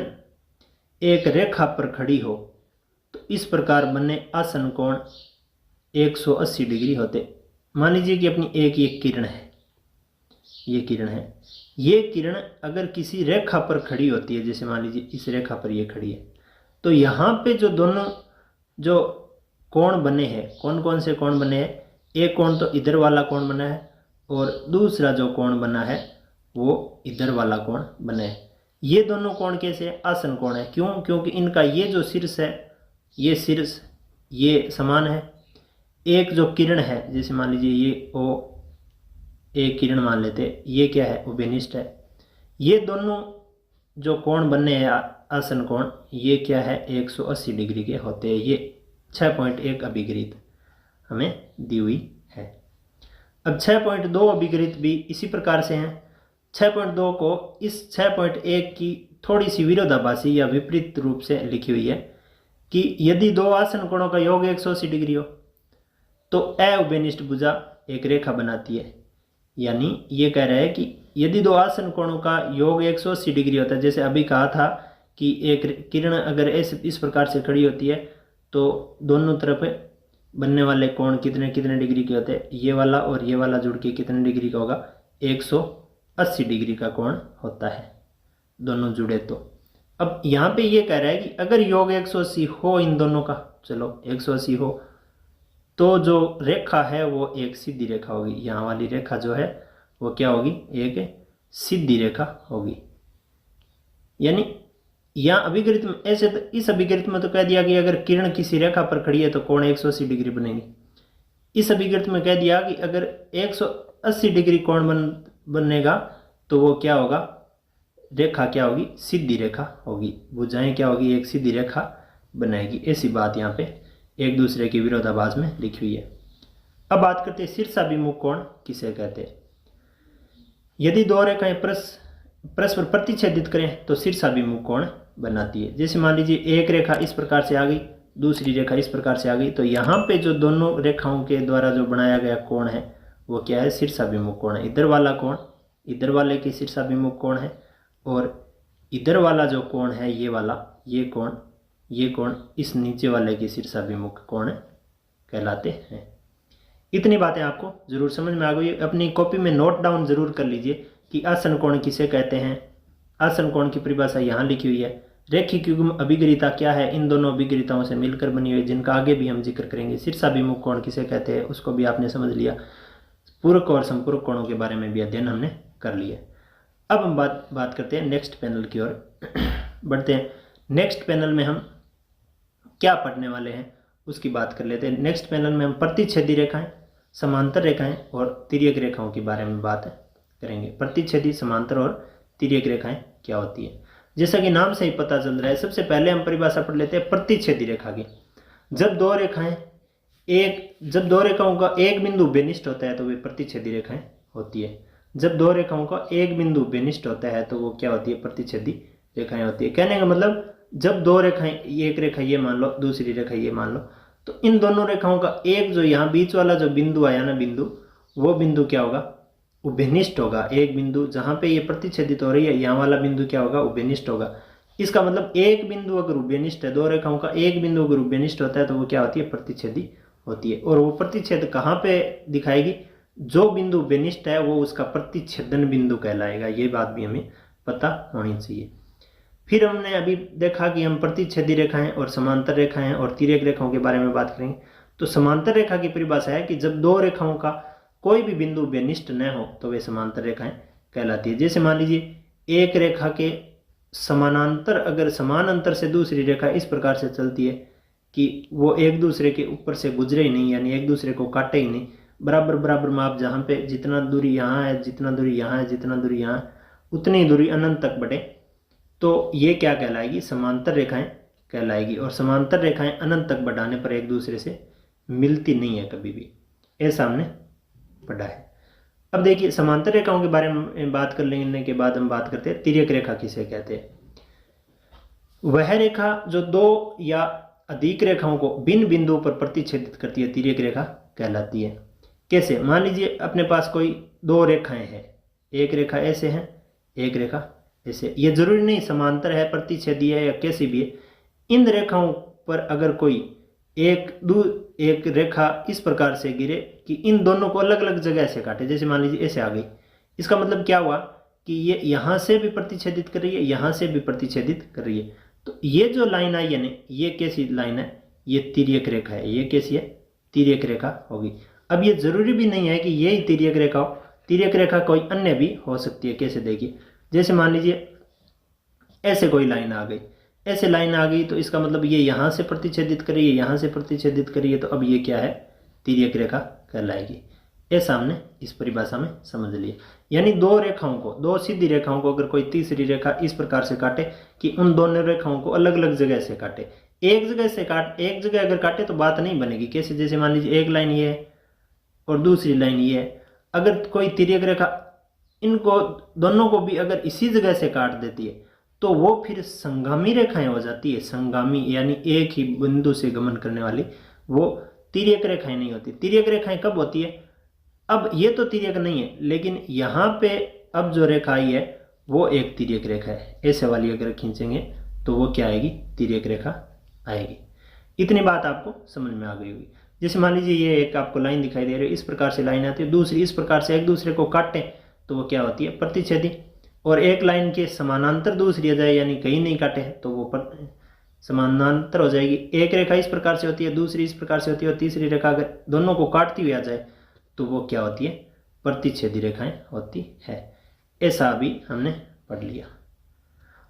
एक रेखा पर खड़ी हो तो इस प्रकार बने आसन कोण 180 डिग्री होते। मान लीजिए कि अपनी एक ये किरण है, ये किरण है, ये किरण अगर किसी रेखा पर खड़ी होती है, जैसे मान लीजिए इस रेखा पर ये खड़ी है, तो यहाँ पे जो दोनों जो कोण बने हैं, कौन कौन से कोण बने हैं, एक कोण तो इधर वाला कोण बना है और दूसरा जो कोण बना है वो इधर वाला कोण बना है। ये दोनों कोण कैसे, आसन कोण है। क्यों, क्योंकि इनका ये जो शीर्ष है, ये शीर्ष ये समान है। एक जो किरण है, जैसे मान लीजिए ये ओ एक किरण मान लेते, ये क्या है, उभयनिष्ठ है। ये दोनों जो कोण बनने हैं आसन कोण, ये क्या है, 180 डिग्री के होते हैं। ये 6.1 अभिगृत हमें दी हुई है। अब 6.2 अभिगृत भी इसी प्रकार से हैं। 6.2 को इस 6.1 की थोड़ी सी विरोधाभासी या विपरीत रूप से लिखी हुई है कि यदि दो आसन कोणों का योग 180 डिग्री हो तो अउभयनिष्ठ भुजा एक रेखा बनाती है। यानी ये कह रहा है कि यदि दो आसन कोणों का योग 180 डिग्री होता है, जैसे अभी कहा था कि एक किरण अगर इस प्रकार से खड़ी होती है तो दोनों तरफ बनने वाले कोण कितने कितने डिग्री के होते हैं, ये वाला और ये वाला जुड़ के कितने डिग्री का होगा, 180 डिग्री का कोण होता है दोनों जुड़े तो। अब यहाँ पे ये कह रहा है कि अगर योग 180 हो इन दोनों का, चलो 180 हो तो जो रेखा है वो एक सीधी रेखा होगी। यहाँ वाली रेखा जो है वो क्या होगी, एक सीधी रेखा होगी। यानी यहाँ अभिगृत में ऐसे तो इस अभिगृत में तो कह दिया कि अगर किरण किसी रेखा पर खड़ी है तो कोण 180 डिग्री बनेगी। इस अभिगृत में कह दिया कि अगर 180 डिग्री कोण बनेगा तो वो क्या होगा, रेखा क्या होगी, सीधी रेखा होगी। भुजाएं क्या होगी, एक सीधी रेखा बनाएगी। ऐसी बात यहाँ पे एक दूसरे के विरोधाभास में लिखी हुई है। अब बात करते हैं शीर्षाभिमुख कोण किसे कहते हैं। यदि दो रेखाएं परस्पर प्रतिच्छेदित करें तो शीर्षाभिमुख कोण बनाती है। जैसे मान लीजिए एक रेखा इस प्रकार से आ गई, दूसरी रेखा इस प्रकार से आ गई, तो यहाँ पे जो दोनों रेखाओं के द्वारा जो बनाया गया कोण है वो क्या है, शीर्षाभिमुख कोण है। इधर वाला कोण इधर वाले की शीर्षाभिमुख कोण है, और इधर वाला जो कोण है ये वाला, ये कोण इस नीचे वाले की शीर्षाभिमुख कोण कहलाते हैं। इतनी बातें आपको जरूर समझ में आ गई। अपनी कॉपी में नोट डाउन जरूर कर लीजिए कि आसन कोण किसे कहते हैं। आसन कोण की परिभाषा यहाँ लिखी हुई है। रेखिक युग्म अभिगरिता क्या है, इन दोनों अभिगरिताओं से मिलकर बनी हुई, जिनका आगे भी हम जिक्र करेंगे। शीर्षाभिमुख कोण किसे कहते हैं उसको भी आपने समझ लिया। पूरक और संपूरक कोणों के बारे में भी अध्ययन हमने कर लिया। अब हम बात करते हैं नेक्स्ट पैनल की ओर बढ़ते हैं। नेक्स्ट पैनल में हम क्या पढ़ने वाले हैं उसकी बात कर लेते हैं। नेक्स्ट पैनल में हम प्रतिच्छेदी रेखाएं, समांतर रेखाएं और तिर्यक रेखाओं के बारे में बात करेंगे। प्रतिच्छेदी, समांतर और तिर्यक रेखाएं क्या होती है। जैसा कि नाम से ही पता चल रहा है, सबसे पहले हम परिभाषा पढ़ लेते हैं प्रतिच्छेदी रेखा की। जब दो रेखाओं का एक बिंदु बेनिष्ठ होता है तो वे प्रतिच्छेदी रेखाएं होती है। जब दो रेखाओं का एक बिंदु बेनिष्ठ होता है तो वो क्या होती है, प्रतिच्छेदी रेखाएं होती है। कहने का मतलब जब दो रेखाएं, एक रेखा ये मान लो, दूसरी रेखा ये मान लो, तो इन दोनों रेखाओं का एक जो यहाँ बीच वाला जो बिंदु आया ना, वो बिंदु क्या होगा, वो बेनिष्ठ होगा। एक बिंदु जहाँ पे ये प्रतिच्छेदित हो रही है, यहाँ वाला बिंदु क्या होगा, वो बेनिष्ठ होगा। इसका मतलब एक बिंदु अगर बेनिष्ठ है, दो रेखाओं का एक बिंदु अगर बेनिष्ठ होता है तो वो क्या होती है, प्रतिच्छेदी होती है। और वो प्रतिच्छेद कहाँ पे दिखाएगी, जो बिंदु बेनिष्ठ है वो उसका प्रतिच्छेदन बिंदु कहलाएगा। ये बात भी हमें पता होनी चाहिए। फिर हमने अभी देखा कि हम प्रतिच्छेदी रेखाएं और समांतर रेखाएं और तिर्यक रेखाओं के बारे में बात करेंगे। तो समांतर रेखा की परिभाषा है कि जब दो रेखाओं का कोई भी बिंदु बेनिष्ठ न हो तो वे समांतर रेखाएं कहलाती है। जैसे मान लीजिए एक रेखा के समानांतर अगर समान अंतर से दूसरी रेखा इस प्रकार से चलती है कि वो एक दूसरे के ऊपर से गुजरे ही नहीं, यानी एक दूसरे को काटे ही नहीं, बराबर बराबर माप, जहाँ पे जितना दूरी यहाँ है, जितना दूरी यहाँ है, जितना दूरी यहाँ है, उतनी दूरी अनंत तक बढ़े, तो ये क्या कहलाएगी, समांतर रेखाएं कहलाएगी। और समांतर रेखाएं अनंत तक बढ़ाने पर एक दूसरे से मिलती नहीं है कभी भी, ऐसा हमने पढ़ा है। अब देखिए समांतर रेखाओं के बारे में बात कर लेने के बाद हम बात करते हैं तिर्यक रेखा किसे कहते हैं। वह रेखा जो दो या अधिक रेखाओं को भिन्न बिंदुओं पर प्रतिच्छेदित करती है तिर्यक रेखा कहलाती है। कैसे, मान लीजिए अपने पास कोई दो रेखाएं हैं, एक रेखा ऐसे है, एक रेखा ऐसे। ये जरूरी नहीं समांतर है, प्रतिच्छेदी है या कैसी भी है। इन रेखाओं पर अगर कोई एक रेखा इस प्रकार से गिरे कि इन दोनों को अलग अलग जगह से काटे, जैसे मान लीजिए ऐसे आ गई, इसका मतलब क्या हुआ कि ये यहाँ से भी प्रतिच्छेदित कर रही है, यहाँ से भी प्रतिच्छेदित कर रही है। तो ये जो लाइन आई है ना, ये कैसी लाइन है, ये तिर्यक रेखा है। ये कैसी है, तिर्यक रेखा होगी। अब ये जरूरी भी नहीं है कि यही तिर्यक रेखा हो, तिर्यक रेखा कोई अन्य भी हो सकती है। कैसे, देखिए जैसे मान लीजिए ऐसे कोई लाइन आ गई, ऐसे लाइन आ गई, तो इसका मतलब ये यहाँ से प्रतिच्छेदित कर रही है, यहाँ से प्रतिच्छेदित कर रही है, तो अब ये क्या है, तिर्यक रेखा कहलाएगी। ऐसा हमने इस परिभाषा में समझ लिया। यानी दो रेखाओं को, दो सीधी रेखाओं को अगर कोई तीसरी रेखा इस प्रकार से काटे कि उन दोनों रेखाओं को अलग अलग जगह से काटे, एक जगह अगर काटे तो बात नहीं बनेगी। कैसे, जैसे मान लीजिए एक लाइन ये है और दूसरी लाइन ये है, अगर कोई तिर्यक रेखा इनको दोनों को भी अगर इसी जगह से काट देती है तो वो फिर संगामी रेखाएं हो जाती है। संगामी यानी एक ही बिंदु से गमन करने वाली, वो तिर्यक रेखाएं नहीं होती। तिर्यक रेखाएं कब होती है, अब ये तो तिर्यक नहीं है, लेकिन यहाँ पे अब जो रेखा आई है वो एक तिर्यक रेखा है। ऐसे वाली अगर खींचेंगे तो वो क्या आएगी, तिर्यक रेखा आएगी। इतनी बात आपको समझ में आ गई होगी। जैसे मान लीजिए ये एक आपको लाइन दिखाई दे रही है, इस प्रकार से लाइन आती है, दूसरी इस प्रकार से एक दूसरे को काटे तो वो क्या होती है, प्रतिच्छेदी। और एक लाइन के समानांतर दूसरी आ जाए, यानी कहीं नहीं काटे तो वो समानांतर हो जाएगी। एक रेखा इस प्रकार से होती है, दूसरी इस प्रकार से होती है, और तीसरी रेखा अगर दोनों को काटती हुई आ जाए तो वो क्या होती है, प्रतिच्छेदी रेखाएं होती है। ऐसा अभी हमने पढ़ लिया।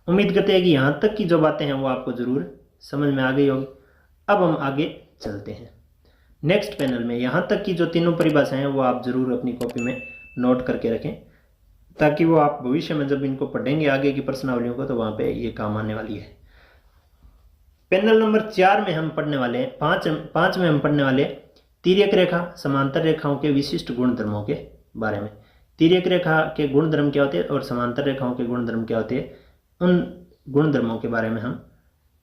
उम्मीद करते हैं कि यहाँ तक की जो बातें हैं वो आपको जरूर समझ में आ गई होगी। अब हम आगे चलते हैं नेक्स्ट पैनल में। यहाँ तक की जो तीनों परिभाषाएं हैं वो आप जरूर अपनी कॉपी में नोट करके रखें, ताकि वो आप भविष्य में जब इनको पढ़ेंगे आगे की प्रश्नावलियों को तो वहाँ पे ये काम आने वाली है। पैनल नंबर 4 में हम पढ़ने वाले हैं, पाँच में हम पढ़ने वाले तिर्यक रेखा समांतर रेखाओं के विशिष्ट गुणधर्मों के बारे में। तिर्यक रेखा के गुणधर्म क्या होते हैं और समांतर रेखाओं के गुणधर्म क्या होते हैं, उन गुणधर्मों के बारे में हम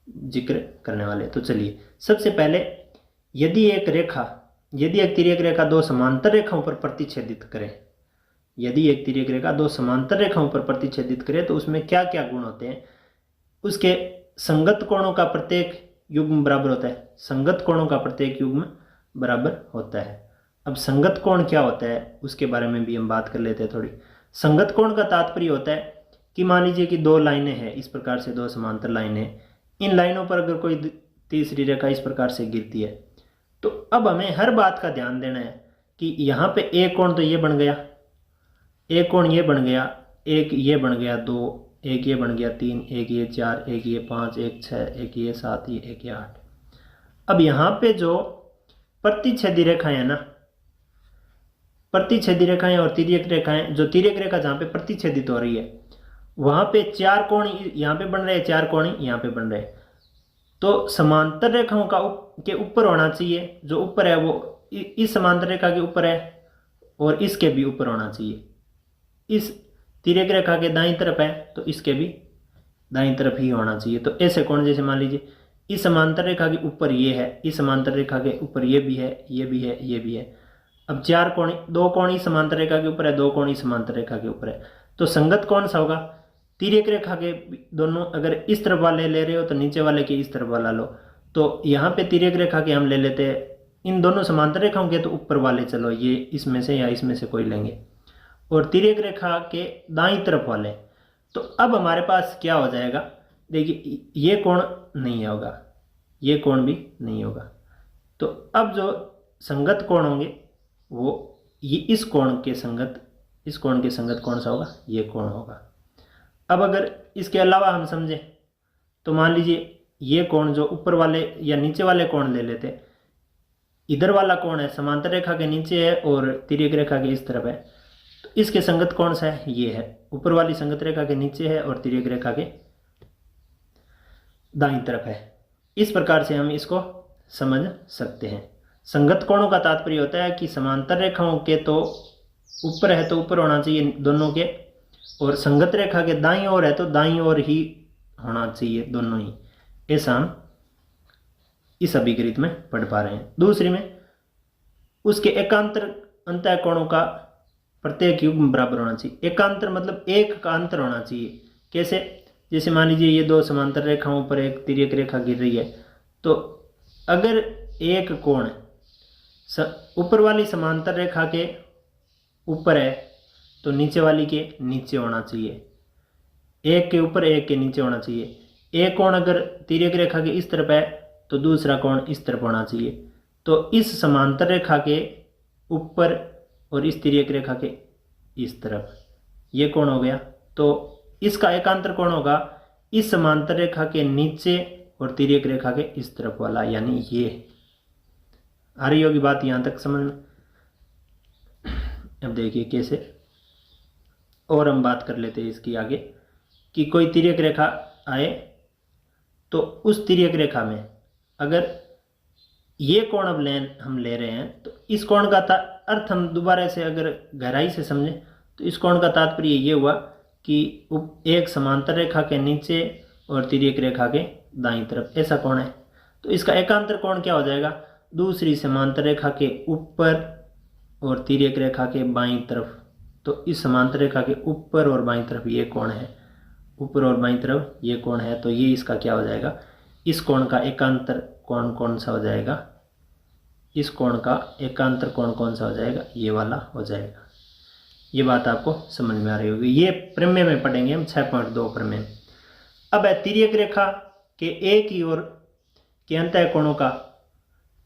जिक्र करने वाले। तो चलिए, सबसे पहले यदि एक तिर्यक रेखा दो समांतर रेखाओं पर प्रतिच्छेदित करे, यदि एक तिर्यक रेखा दो समांतर रेखाओं पर प्रतिच्छेदित करे तो उसमें क्या क्या गुण होते हैं। उसके संगत कोणों का प्रत्येक युग्म बराबर होता है, संगत कोणों का प्रत्येक युग्म बराबर होता है। अब संगत कोण क्या होता है उसके बारे में भी हम बात कर लेते हैं थोड़ी। संगत कोण का तात्पर्य होता है कि मान लीजिए कि दो लाइनें हैं, इस प्रकार से दो समांतर लाइनें, इन लाइनों पर अगर कोई तीसरी रेखा इस प्रकार से गिरती है तो अब हमें हर बात का ध्यान देना है कि यहाँ पे एक कोण तो ये बन गया, एक कोण ये बन गया, एक ये बन गया 2, एक ये बन गया 3, एक ये 4, एक ये 5, एक 6, एक ये 7, एक ये 8। अब यहाँ पे जो प्रतिच्छेदी रेखाएं है ना, प्रतिच्छेदी रेखाएं और तिर्यक रेखाएं, जो तिर्यक रेखा जहाँ पे प्रतिच्छेदित हो रही है वहां पे 4 कोण यहाँ पे बन रहे हैं, 4 कोण यहाँ पे बन रहे हैं। तो समांतर रेखाओं के ऊपर होना चाहिए, जो ऊपर है वो इस समांतर रेखा के ऊपर है और इसके भी ऊपर होना चाहिए। इस तिर्यक रेखा के दाईं तरफ है तो इसके भी दाईं तरफ ही होना चाहिए। तो ऐसे कोण, जैसे मान लीजिए इस समांतर रेखा के ऊपर ये है, इस समांतर रेखा के ऊपर ये भी है, ये भी है, ये भी है। अब 4 कोण, 2 कोण इस समांतर रेखा के ऊपर है, 2 कोण इस समांतर रेखा के ऊपर है। तो संगत कौन सा होगा, तिर्यक रेखा के दोनों, अगर इस तरफ वाले ले रहे हो तो नीचे वाले के इस तरफ वाला लो। तो यहाँ पे तिर्यक रेखा के हम ले लेते हैं, इन दोनों समांतर रेखाओं के तो ऊपर वाले चलो, ये इसमें से या इसमें से कोई लेंगे, और तिर्यक रेखा के दाईं तरफ वाले। तो अब हमारे पास क्या हो जाएगा, देखिए ये कोण नहीं होगा, ये कोण भी नहीं होगा। तो अब जो संगत कोण होंगे वो ये इस कोण के संगत कौन सा होगा, ये कोण होगा। अब अगर इसके अलावा हम समझें तो मान लीजिए ये कोण जो ऊपर वाले या नीचे वाले कोण ले लेते, इधर वाला कोण है समांतर रेखा के नीचे है और तिर्यक रेखा के इस तरफ है, तो इसके संगत कौन सा है, ये है, ऊपर वाली संगत रेखा के नीचे है और तिर्यक रेखा के दाईं तरफ है। इस प्रकार से हम इसको समझ सकते हैं। संगत कोणों का तात्पर्य होता है कि समांतर रेखाओं के तो ऊपर है तो ऊपर होना चाहिए दोनों के, और संगत रेखा के दाईं ओर है तो दाईं ओर ही होना चाहिए दोनों ही। ऐसा हम इस अभिक्रित में पढ़ पा रहे हैं। दूसरी में उसके एकांतर अंतः कोणों का प्रत्येक युग्म बराबर होना चाहिए। एकांतर मतलब एक का अंतर होना चाहिए। कैसे, जैसे मान लीजिए ये दो समांतर रेखाओं पर एक तिर्यक रेखा गिर रही है, तो अगर एक कोण ऊपर वाली समांतर रेखा के ऊपर है तो नीचे वाली के नीचे होना चाहिए, एक के ऊपर एक के नीचे होना चाहिए। एक कोण अगर तिर्यक रेखा के इस तरफ है तो दूसरा कोण इस तरफ होना चाहिए। तो इस समांतर रेखा के ऊपर और इस तिर्यक रेखा के इस तरफ ये कोण हो गया। तो इसका एकांतर कोण होगा इस समांतर रेखा के नीचे और तिर्यक रेखा के इस तरफ वाला, यानी ये। आ रही होगी बात यहाँ तक समझ में। अब देखिए कैसे, और हम बात कर लेते हैं इसकी आगे कि कोई तिर्यक रेखा आए तो उस तिर्यक रेखा में अगर ये कोण अब हम ले रहे हैं तो इस कोण का अर्थ हम दोबारा से अगर गहराई से समझें तो इस कोण का तात्पर्य ये हुआ कि एक समांतर रेखा के नीचे और तिर्यक रेखा के दाईं तरफ ऐसा कोण है। तो इसका एकांतर कोण क्या हो जाएगा, दूसरी समांतर रेखा के ऊपर और तिर्यक रेखा के बाईं तरफ। तो इस समांतर रेखा के ऊपर और बाईं तरफ ये कोण है, ऊपर और बाईं तरफ ये कोण है। तो ये इसका क्या हो जाएगा, इस कोण का एकांतर कोण कौन सा हो जाएगा, इस कोण का एकांतर कोण कौन सा हो जाएगा, ये वाला हो जाएगा। ये बात आपको समझ में आ रही होगी। ये प्रमेय में पढ़ेंगे हम 6.2 प्रमेय। अब है तिर्यक रेखा कि एक ही ओर के अंतः कोणों का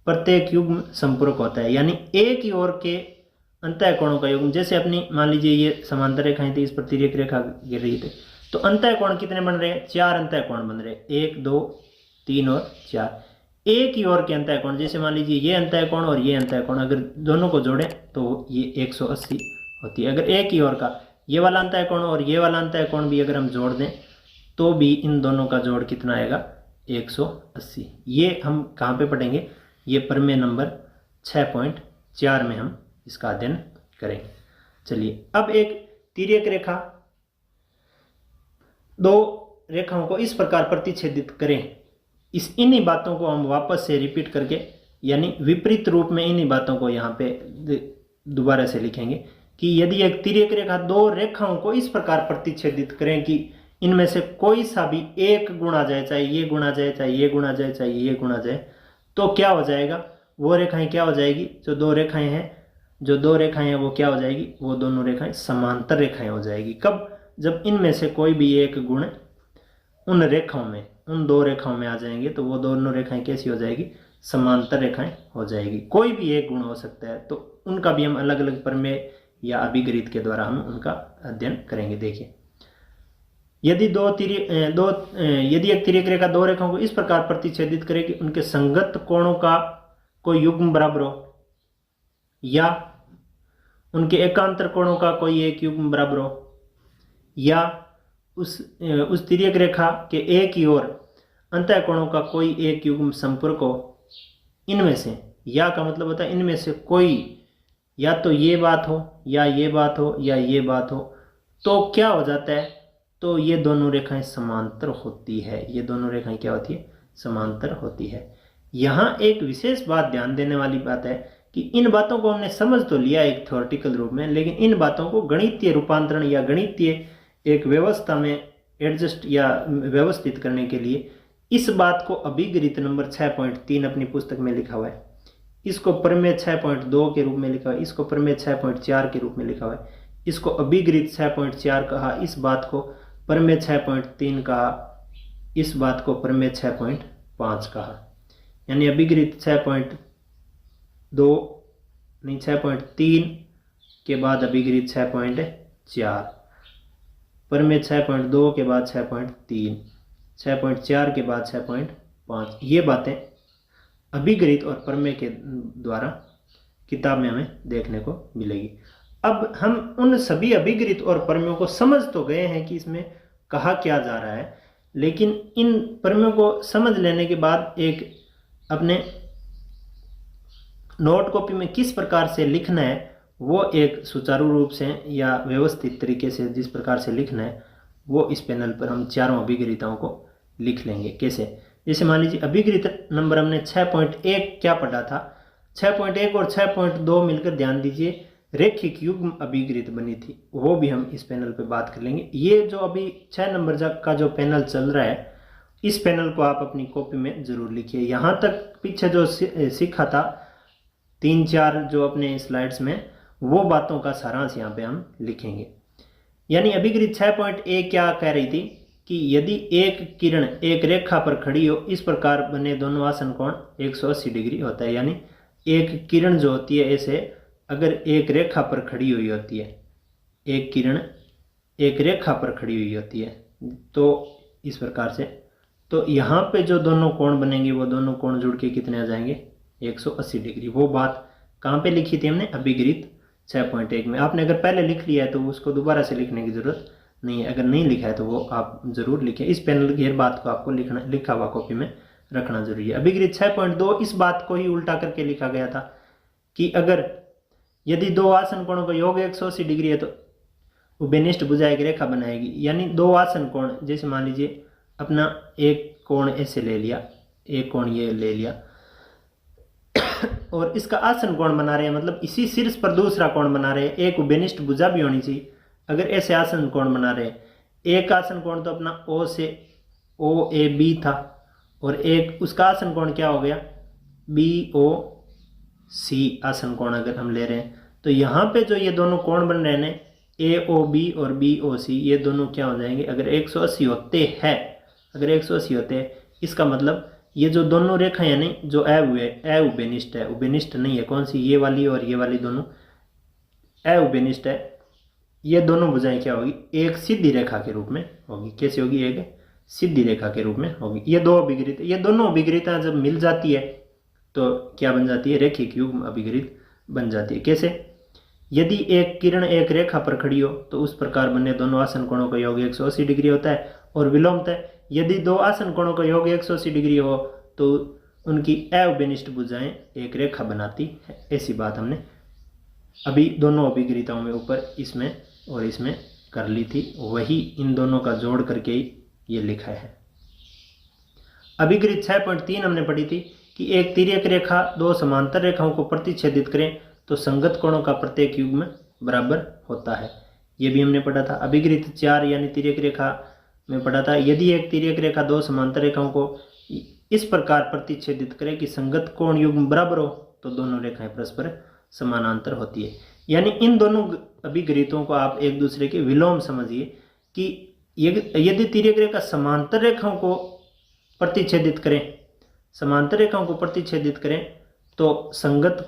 प्रत्येक युग्म संपूरक होता है, यानी एक ही ओर के अंतः कोणों का युग्म, जैसे अपनी मान लीजिए ये समांतर रेखाएं थी, इस पर तिर्यक रेखा गिर रही थी, तो अंतः कोण कितने बन रहे हैं? 4 अंतः कोण बन रहे हैं, 1 2 3 और 4। एक ही ओर के अंतः कोण, जैसे मान लीजिए ये अंतः कोण और ये अंतः कोण, अगर दोनों को जोड़ें तो ये 180 होती है। अगर एक ही ओर का ये वाला अंतः कोण और ये वाला अंतः कोण भी अगर हम जोड़ दें तो भी इन दोनों का जोड़ कितना आएगा? 180। ये हम कहाँ पे पढ़ेंगे? ये प्रमेय नंबर 6.4 में हम इसका अध्ययन करेंगे। चलिए, अब एक तिर्यक रेखा दो रेखाओं को इस प्रकार प्रतिच्छेदित करें, इन्हीं बातों को हम वापस से रिपीट करके, यानी विपरीत रूप में इन्हीं बातों को यहाँ पे दोबारा से लिखेंगे कि यदि एक तिर्यक रेखा दो रेखाओं को इस प्रकार प्रतिच्छेदित करें कि इनमें से कोई सा भी एक गुण आ जाए, चाहे ये गुण आ जाए, चाहे ये गुण आ जाए, चाहे ये गुण आ जाए, तो क्या हो जाएगा? वो रेखाएं क्या हो जाएगी? जो दो रेखाएं हैं वो क्या हो जाएगी? वो दोनों रेखाएं समांतर रेखाएं हो जाएगी। कब? जब इनमें से कोई भी एक गुण उन रेखाओं में, उन दो रेखाओं में आ जाएंगे तो वो दोनों रेखाएं कैसी हो जाएगी? समांतर रेखाएं हो जाएगी। कोई भी एक गुण हो सकता है, तो उनका भी हम अलग अलग प्रमेय या अभिगणित के द्वारा हम उनका अध्ययन करेंगे। देखिए, यदि यदि एक तिर्यक रेखा दो रेखाओं को इस प्रकार प्रतिच्छेदित करे कि उनके संगत कोणों का कोई युग्म बराबर हो, या उनके एकांतर कोणों का कोई एक युग्म बराबर हो, या उस तिर्यक रेखा के एक ही ओर अंतः कोणों का कोई एक युग्म संपर्क हो, इनमें से, या का मतलब होता है इनमें से कोई, या तो ये बात हो, या ये बात हो, या ये बात हो, तो क्या हो जाता है? तो ये दोनों रेखाएं समांतर होती है। ये दोनों रेखाएं क्या होती है? समांतर होती है। यहाँ एक विशेष बात ध्यान देने वाली बात है कि इन बातों को हमने समझ तो लिया एक थ्योरेटिकल रूप में, लेकिन इन बातों को गणितीय रूपांतरण या गणितीय एक व्यवस्था में एडजस्ट या व्यवस्थित करने के लिए इस बात को अभिगणित नंबर 6.3 अपनी पुस्तक में लिखा हुआ है, इसको प्रमेय 6.2 के रूप में लिखा हुआ है, इसको प्रमेय 6.4 के रूप में लिखा हुआ है, इसको अभिगणित 6.4 कहा, इस बात को प्रमेय 6.3 कहा, इस बात को प्रमेय 6.5 कहा। यानी अभिगणित 6.2 नहीं 6.3 के बाद अभिगणित 6.4, प्रमेय 6.2 के बाद 6.3, 6.4 के बाद 6.5। ये बातें अभिगणित और प्रमेय के द्वारा किताब में हमें देखने को मिलेगी। अब हम उन सभी अभिगणित और प्रमेयों को समझ तो गए हैं कि इसमें कहा क्या जा रहा है, लेकिन इन प्रमेयों को समझ लेने के बाद एक अपने नोट कॉपी में किस प्रकार से लिखना है, वो एक सुचारू रूप से या व्यवस्थित तरीके से जिस प्रकार से लिखना है, वो इस पैनल पर हम चारों अभिगणिताओं को लिख लेंगे। कैसे? जैसे मान लीजिए अभिगणित नंबर हमने 6.1 क्या पढ़ा था, 6.1 और 6.2 मिलकर ध्यान दीजिए रेखिक युग्म अभिगणित बनी थी, वो भी हम इस पैनल पे बात कर लेंगे। ये जो अभी 6 नंबर का जो पैनल चल रहा है, इस पैनल को आप अपनी कॉपी में जरूर लिखिए। यहाँ तक पीछे जो सीखा था 3-4 जो अपने स्लाइड्स में, वो बातों का सारांश यहाँ पे हम लिखेंगे। यानी अभिगणित 6.1 क्या कह रही थी कि यदि एक किरण एक रेखा पर खड़ी हो, इस प्रकार बने दोनों आसन कोण 180 डिग्री होता है। यानी एक किरण जो होती है ऐसे अगर एक रेखा पर खड़ी हुई होती है, एक किरण एक रेखा पर खड़ी हुई होती है, तो इस प्रकार से, तो यहाँ पे जो दोनों कोण बनेंगे वो दोनों कोण जुड़ के कितने आ जाएंगे? 180 डिग्री। वो बात कहाँ पे लिखी थी हमने? अभिगणित 6.1 में। आपने अगर पहले लिख लिया है तो उसको दोबारा से लिखने की जरूरत नहीं है, अगर नहीं लिखा है तो वो आप जरूर लिखें। इस पैनल की हर बात को आपको लिखा हुआ कॉपी में रखना जरूरी है। अभिगणित 6.2 इस बात को ही उल्टा करके लिखा गया था कि अगर यदि दो आसन कोणों का योग 180 डिग्री है तो उभयनिष्ठ भुजा एक रेखा बनाएगी। यानी दो आसन कोण, जैसे मान लीजिए अपना एक कोण ऐसे ले लिया, एक कोण ये ले लिया और इसका आसन कोण बना रहे हैं, मतलब इसी शीर्ष पर दूसरा कोण बना रहे हैं, एक उभयनिष्ठ भुजा भी होनी चाहिए। अगर ऐसे आसन कोण बना रहे हैं, एक आसन कोण तो अपना ओ से ओ ए बी था, और एक उसका आसन कोण क्या हो गया? बी ओ सी आसन कोण अगर हम ले रहे हैं, तो यहाँ पे जो ये दोनों कोण बन रहे हैं ए ओ बी और बी ओ सी, ये दोनों क्या हो जाएंगे? अगर 180 होते हैं, अगर 180 होते हैं, इसका मतलब ये जो दोनों रेखाएं यानी जो उबेनिष्ठ है, उबेनिष्ठ नहीं है, कौन सी, ये वाली और ये वाली दोनों उबेनिष्ठ है। ये दोनों भुजाएं क्या होगी, एक सीधी रेखा के रूप में होगी। कैसी होगी, एक सीधी रेखा के रूप में होगी। ये दो अभिगृत, ये दोनों अभिगृता जब मिल जाती है तो क्या बन जाती है, रेखिक युग्म अभिगृत बन जाती है। कैसे, यदि एक किरण एक रेखा पर खड़ी हो तो उस प्रकार बने दोनों आसन कोणों का योग 180 डिग्री होता है। और विलोमतः यदि दो आसन कोणों का योग 180 डिग्री हो तो उनकी अविनिष्ट भुजाएं एक रेखा बनाती है। ऐसी बात हमने अभी दोनों अभिगृताओं में ऊपर इसमें और इसमें कर ली थी, वही इन दोनों का जोड़ करके ही ये लिखा है। अभिगृत 6.3 हमने पढ़ी थी कि एक तिर्यक रेखा दो समांतर रेखाओं को प्रतिच्छेदित करें तो संगत कोणों का प्रत्येक युग्म बराबर होता है। ये भी हमने पढ़ा था। अभिगृत 4 यानी तिर्यक रेखा में पढ़ा था, यदि एक तिर्यक रेखा दो समांतर रेखाओं को इस प्रकार प्रतिच्छेदित करे कि संगत कोण युग्म बराबर हो तो दोनों रेखाएं परस्पर समानांतर होती है। यानी इन दोनों अभिगृतों को आप एक दूसरे के विलोम समझिए कि यदि तिर्यक रेखा समांतर रेखाओं को प्रतिच्छेदित करें, समांतर रेखाओं को प्रतिच्छेदित करें तो संगत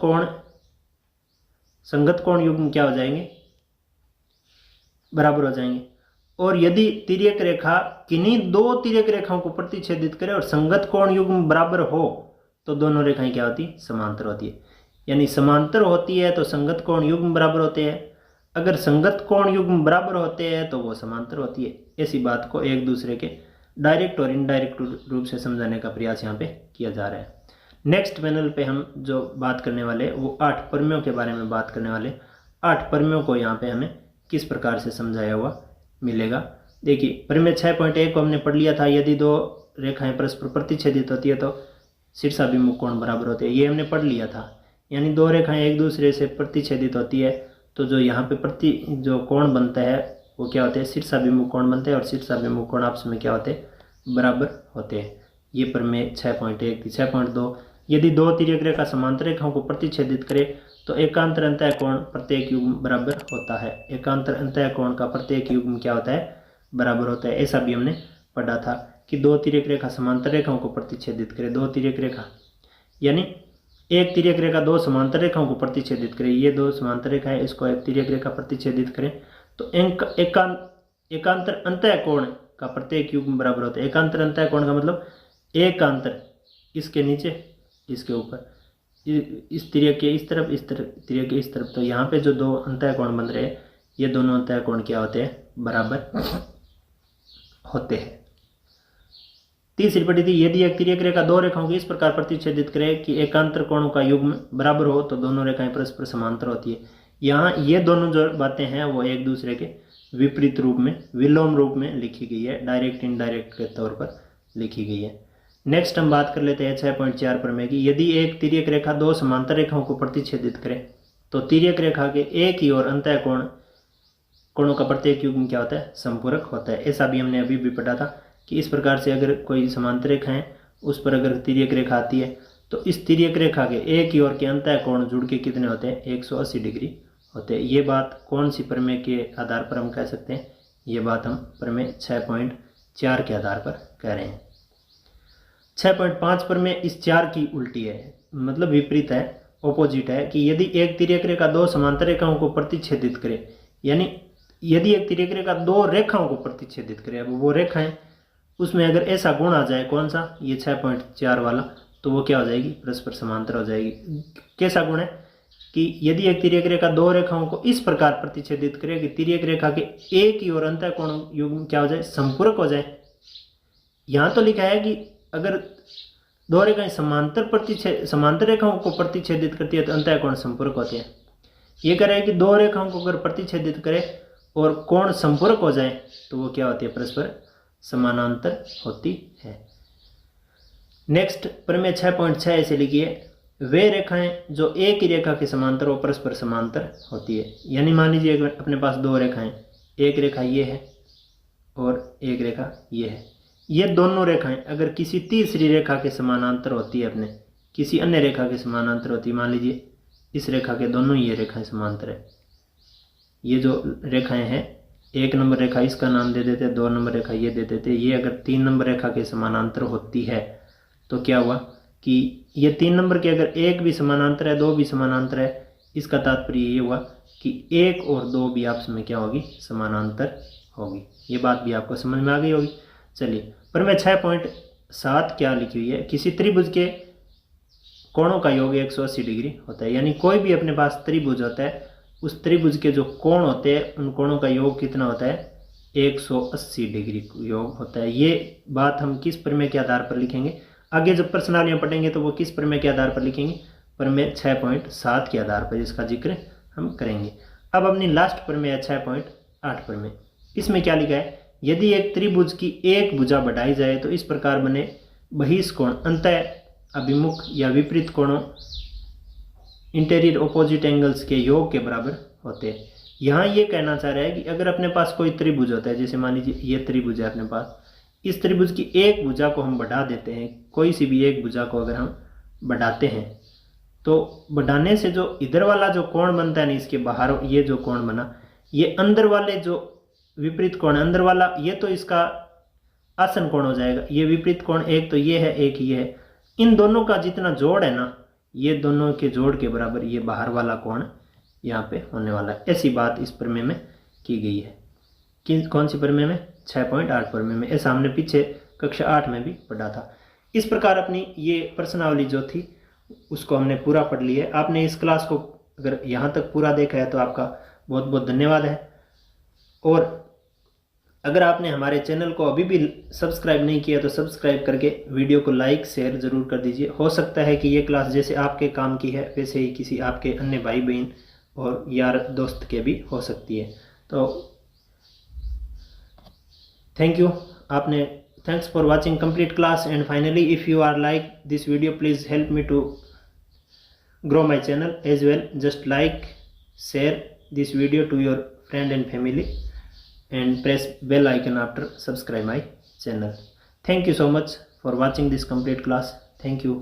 कोण युग्म क्या हो जाएंगे, बराबर हो जाएंगे। और यदि तिर्यक रेखा किन्हीं दो तिर्यक रेखाओं को प्रतिच्छेदित करे और संगत कोण युग्म बराबर हो तो दोनों रेखाएं क्या होती, समांतर होती है। यानी समांतर होती है तो संगत कोण युग्म बराबर होते हैं, अगर संगत कोण युग्म बराबर होते हैं तो वो समांतर होती है। ऐसी बात को एक दूसरे के डायरेक्ट और इनडायरेक्ट रूप से समझाने का प्रयास यहाँ पे किया जा रहा है। नेक्स्ट पैनल पे हम जो बात करने वाले वो 8 प्रमेयों के बारे में बात करने वाले। 8 प्रमेयों को यहाँ पे हमें किस प्रकार से समझाया हुआ मिलेगा। देखिए, प्रमेय 6.1 को हमने पढ़ लिया था, यदि दो रेखाएं परस्पर प्रतिच्छेदित होती है तो शीर्षाभिमुख कोण बराबर होते हैं, ये हमने पढ़ लिया था। यानी दो रेखाएं एक दूसरे से प्रतिच्छेदित होती है तो जो यहाँ पे जो कोण बनता है वो क्या होते हैं, शीर्षाभिमुख कोण बनते हैं, और शीर्षाभिमुख कोण आपस में क्या होते हैं, बराबर होते हैं। ये प्रमेय 6.1 थी। 6.2, यदि दो तिर्यक रेखा समांतर रेखाओं को प्रतिच्छेदित करे तो एकांतर अंतः कोण प्रत्येक युग्म बराबर होता है। एकांतर अंतः कोण का प्रत्येक युग्म क्या होता है, बराबर होता है। ऐसा भी हमने पढ़ा था कि दो तिर्यक रेखा समांतर रेखाओं को प्रतिच्छेदित करे, दो तिर्यक रेखा यानी एक तिर्यक रेखा दो समांतर रेखाओं को प्रतिच्छेदित करे, ये दो समांतर रेखा है, इसको एक तिर्यक रेखा प्रतिच्छेदित करें तो एकांतर अंतः कोण का प्रत्येक युग्म बराबर होता है। एकांतर अंतः कोण का मतलब एकांतर इसके नीचे इसके ऊपर, इस तिर्यक के इस तरफ, इस तरफ तिर्यक के इस तरफ, तो यहाँ पे जो दो अंतः कोण बन रहे हैं ये दोनों अंतः कोण क्या होते हैं, बराबर होते हैं। तीसरी पढ़ी थी, यदि एक तिर्यक रेखा दो रेखाओं को इस प्रकार प्रतिच्छेदित करे कि एकांतर कोणों का युग्म बराबर हो तो दोनों रेखाएं परस्पर समांतर होती है। यहाँ ये दोनों जो बातें हैं वो एक दूसरे के विपरीत रूप में, विलोम रूप में लिखी गई है, डायरेक्ट इनडायरेक्ट के तौर पर लिखी गई है। नेक्स्ट हम बात कर लेते हैं 6.4 प्रमेय की। यदि एक तिर्यक रेखा दो समांतर रेखाओं को प्रतिच्छेदित करे तो तिर्यक रेखा के एक ही और अंतः कोणों का प्रत्येक युग्म क्या होता है, संपूरक होता है। ऐसा भी हमने अभी भी पढ़ा था कि इस प्रकार से अगर कोई समांतर रेखा है उस पर अगर तिर्यक रेखा आती है तो इस तिर्यक रेखा के एक ही ओर के अंतः कोण जुड़ के कितने होते हैं, 180 डिग्री होते हैं। ये बात कौन सी प्रमेय के आधार पर हम कह सकते हैं, ये बात हम प्रमेय 6.4 के आधार पर कह रहे हैं। 6.5 प्रमेय इस 4 की उल्टी है, मतलब विपरीत है, ऑपोजिट है कि यदि एक तिर्यक रेखा दो समांतर रेखाओं को प्रतिच्छेदित करे, यानी यदि एक तिर्यक रेखा दो रेखाओं को प्रतिच्छेदित करे, अब वो रेखाएं उसमें अगर ऐसा गुण आ जाए, कौन सा, ये 6.4 वाला, तो वो क्या हो जाएगी, परस्पर समांतर हो जाएगी। कैसा गुण है कि यदि एक तिर्यक रेखा दो रेखाओं को इस प्रकार प्रतिच्छेदित करे कि तिर्यक रेखा के एक ही और अंतः कोण युग्म क्या हो जाए, संपूरक हो जाए। यहाँ तो लिखा है कि अगर दो रेखाएं समांतर रेखाओं को प्रतिच्छेदित करती है तो अंतः कोण संपूरक होते हैं। ये कह रहा है कि दो रेखाओं को अगर प्रतिच्छेदित करे और कोण संपूरक हो जाए तो वो क्या होती है, परस्पर समानांतर होती है। नेक्स्ट प्रमेय 6.6 ऐसे लिखिए, वे रेखाएं जो एक ही रेखा के समांतर और परस्पर समांतर होती है। यानी मान लीजिए अपने पास दो रेखाएं, एक रेखा ये है और एक रेखा ये है, ये दोनों रेखाएं अगर किसी तीसरी रेखा के समानांतर होती है, अपने किसी अन्य रेखा के समानांतर होती है, मान लीजिए इस रेखा के दोनों ये रेखाएं समांतर है, ये जो रेखाएं हैं 1 नंबर रेखा इसका नाम दे देते, 2 नंबर रेखा ये दे देते। ये अगर 3 नंबर रेखा के समानांतर होती है तो क्या हुआ कि ये 3 नंबर के अगर 1 भी समानांतर है, 2 भी समानांतर है, इसका तात्पर्य ये हुआ कि 1 और 2 भी आपस में क्या होगी, समानांतर होगी। ये बात भी आपको समझ में आ गई होगी। चलिए प्रमेय 6.7 क्या लिखी हुई है, किसी त्रिभुज के कोणों का योग 180 डिग्री होता है। यानी कोई भी अपने पास त्रिभुज होता है, उस त्रिभुज के जो कोण होते हैं उन कोणों का योग कितना होता है, 180 डिग्री योग होता है। ये बात हम किस प्रमेय के आधार पर लिखेंगे, आगे जब प्रश्नावलियाँ पढ़ेंगे तो वो किस प्रमेय के आधार पर लिखेंगे, प्रमेय 6.7 के आधार पर इसका जिक्र हम करेंगे। अब अपनी लास्ट प्रमेय 6.8 प्रमेय, इसमें क्या लिखा है, यदि एक त्रिभुज की एक भुजा बढ़ाई जाए तो इस प्रकार बने बहिष्कोण अंतः अभिमुख या विपरीत कोणों इंटीरियर ऑपोजिट एंगल्स के योग के बराबर होते हैं। यहाँ ये कहना चाह रहा है कि अगर अपने पास कोई त्रिभुज होता है, जैसे मान लीजिए ये त्रिभुज है अपने पास, इस त्रिभुज की एक भुजा को हम बढ़ा देते हैं, कोई सी भी एक भुजा को अगर हम बढ़ाते हैं तो बढ़ाने से जो इधर वाला जो कोण बनता है ना, इसके बाहर ये जो कोण बना, ये अंदर वाले जो विपरीत कोण है, अंदर वाला ये तो इसका आसन कोण हो जाएगा, ये विपरीत कोण एक तो ये है, एक ये है, इन दोनों का जितना जोड़ है ना, ये दोनों के जोड़ के बराबर ये बाहर वाला कोण यहाँ पे होने वाला है। ऐसी बात इस प्रमेय में की गई है। कौन सी प्रमेय में, 6.8 प्रमेय में। ऐसा हमने पीछे कक्षा 8 में भी पढ़ा था। इस प्रकार अपनी ये प्रश्नावली जो थी उसको हमने पूरा पढ़ लिया है। आपने इस क्लास को अगर यहाँ तक पूरा देखा है तो आपका बहुत बहुत धन्यवाद है। और अगर आपने हमारे चैनल को अभी भी सब्सक्राइब नहीं किया तो सब्सक्राइब करके वीडियो को लाइक शेयर ज़रूर कर दीजिए। हो सकता है कि ये क्लास जैसे आपके काम की है वैसे ही किसी आपके अन्य भाई बहन और यार दोस्त के भी हो सकती है। तो थैंक यू, आपने thanks for watching complete class and finally if you are like this video please help me to grow my channel as well. Just like, share this video to your friend and family and press bell icon after subscribe my channel. Thank you so much for watching this complete class. Thank you.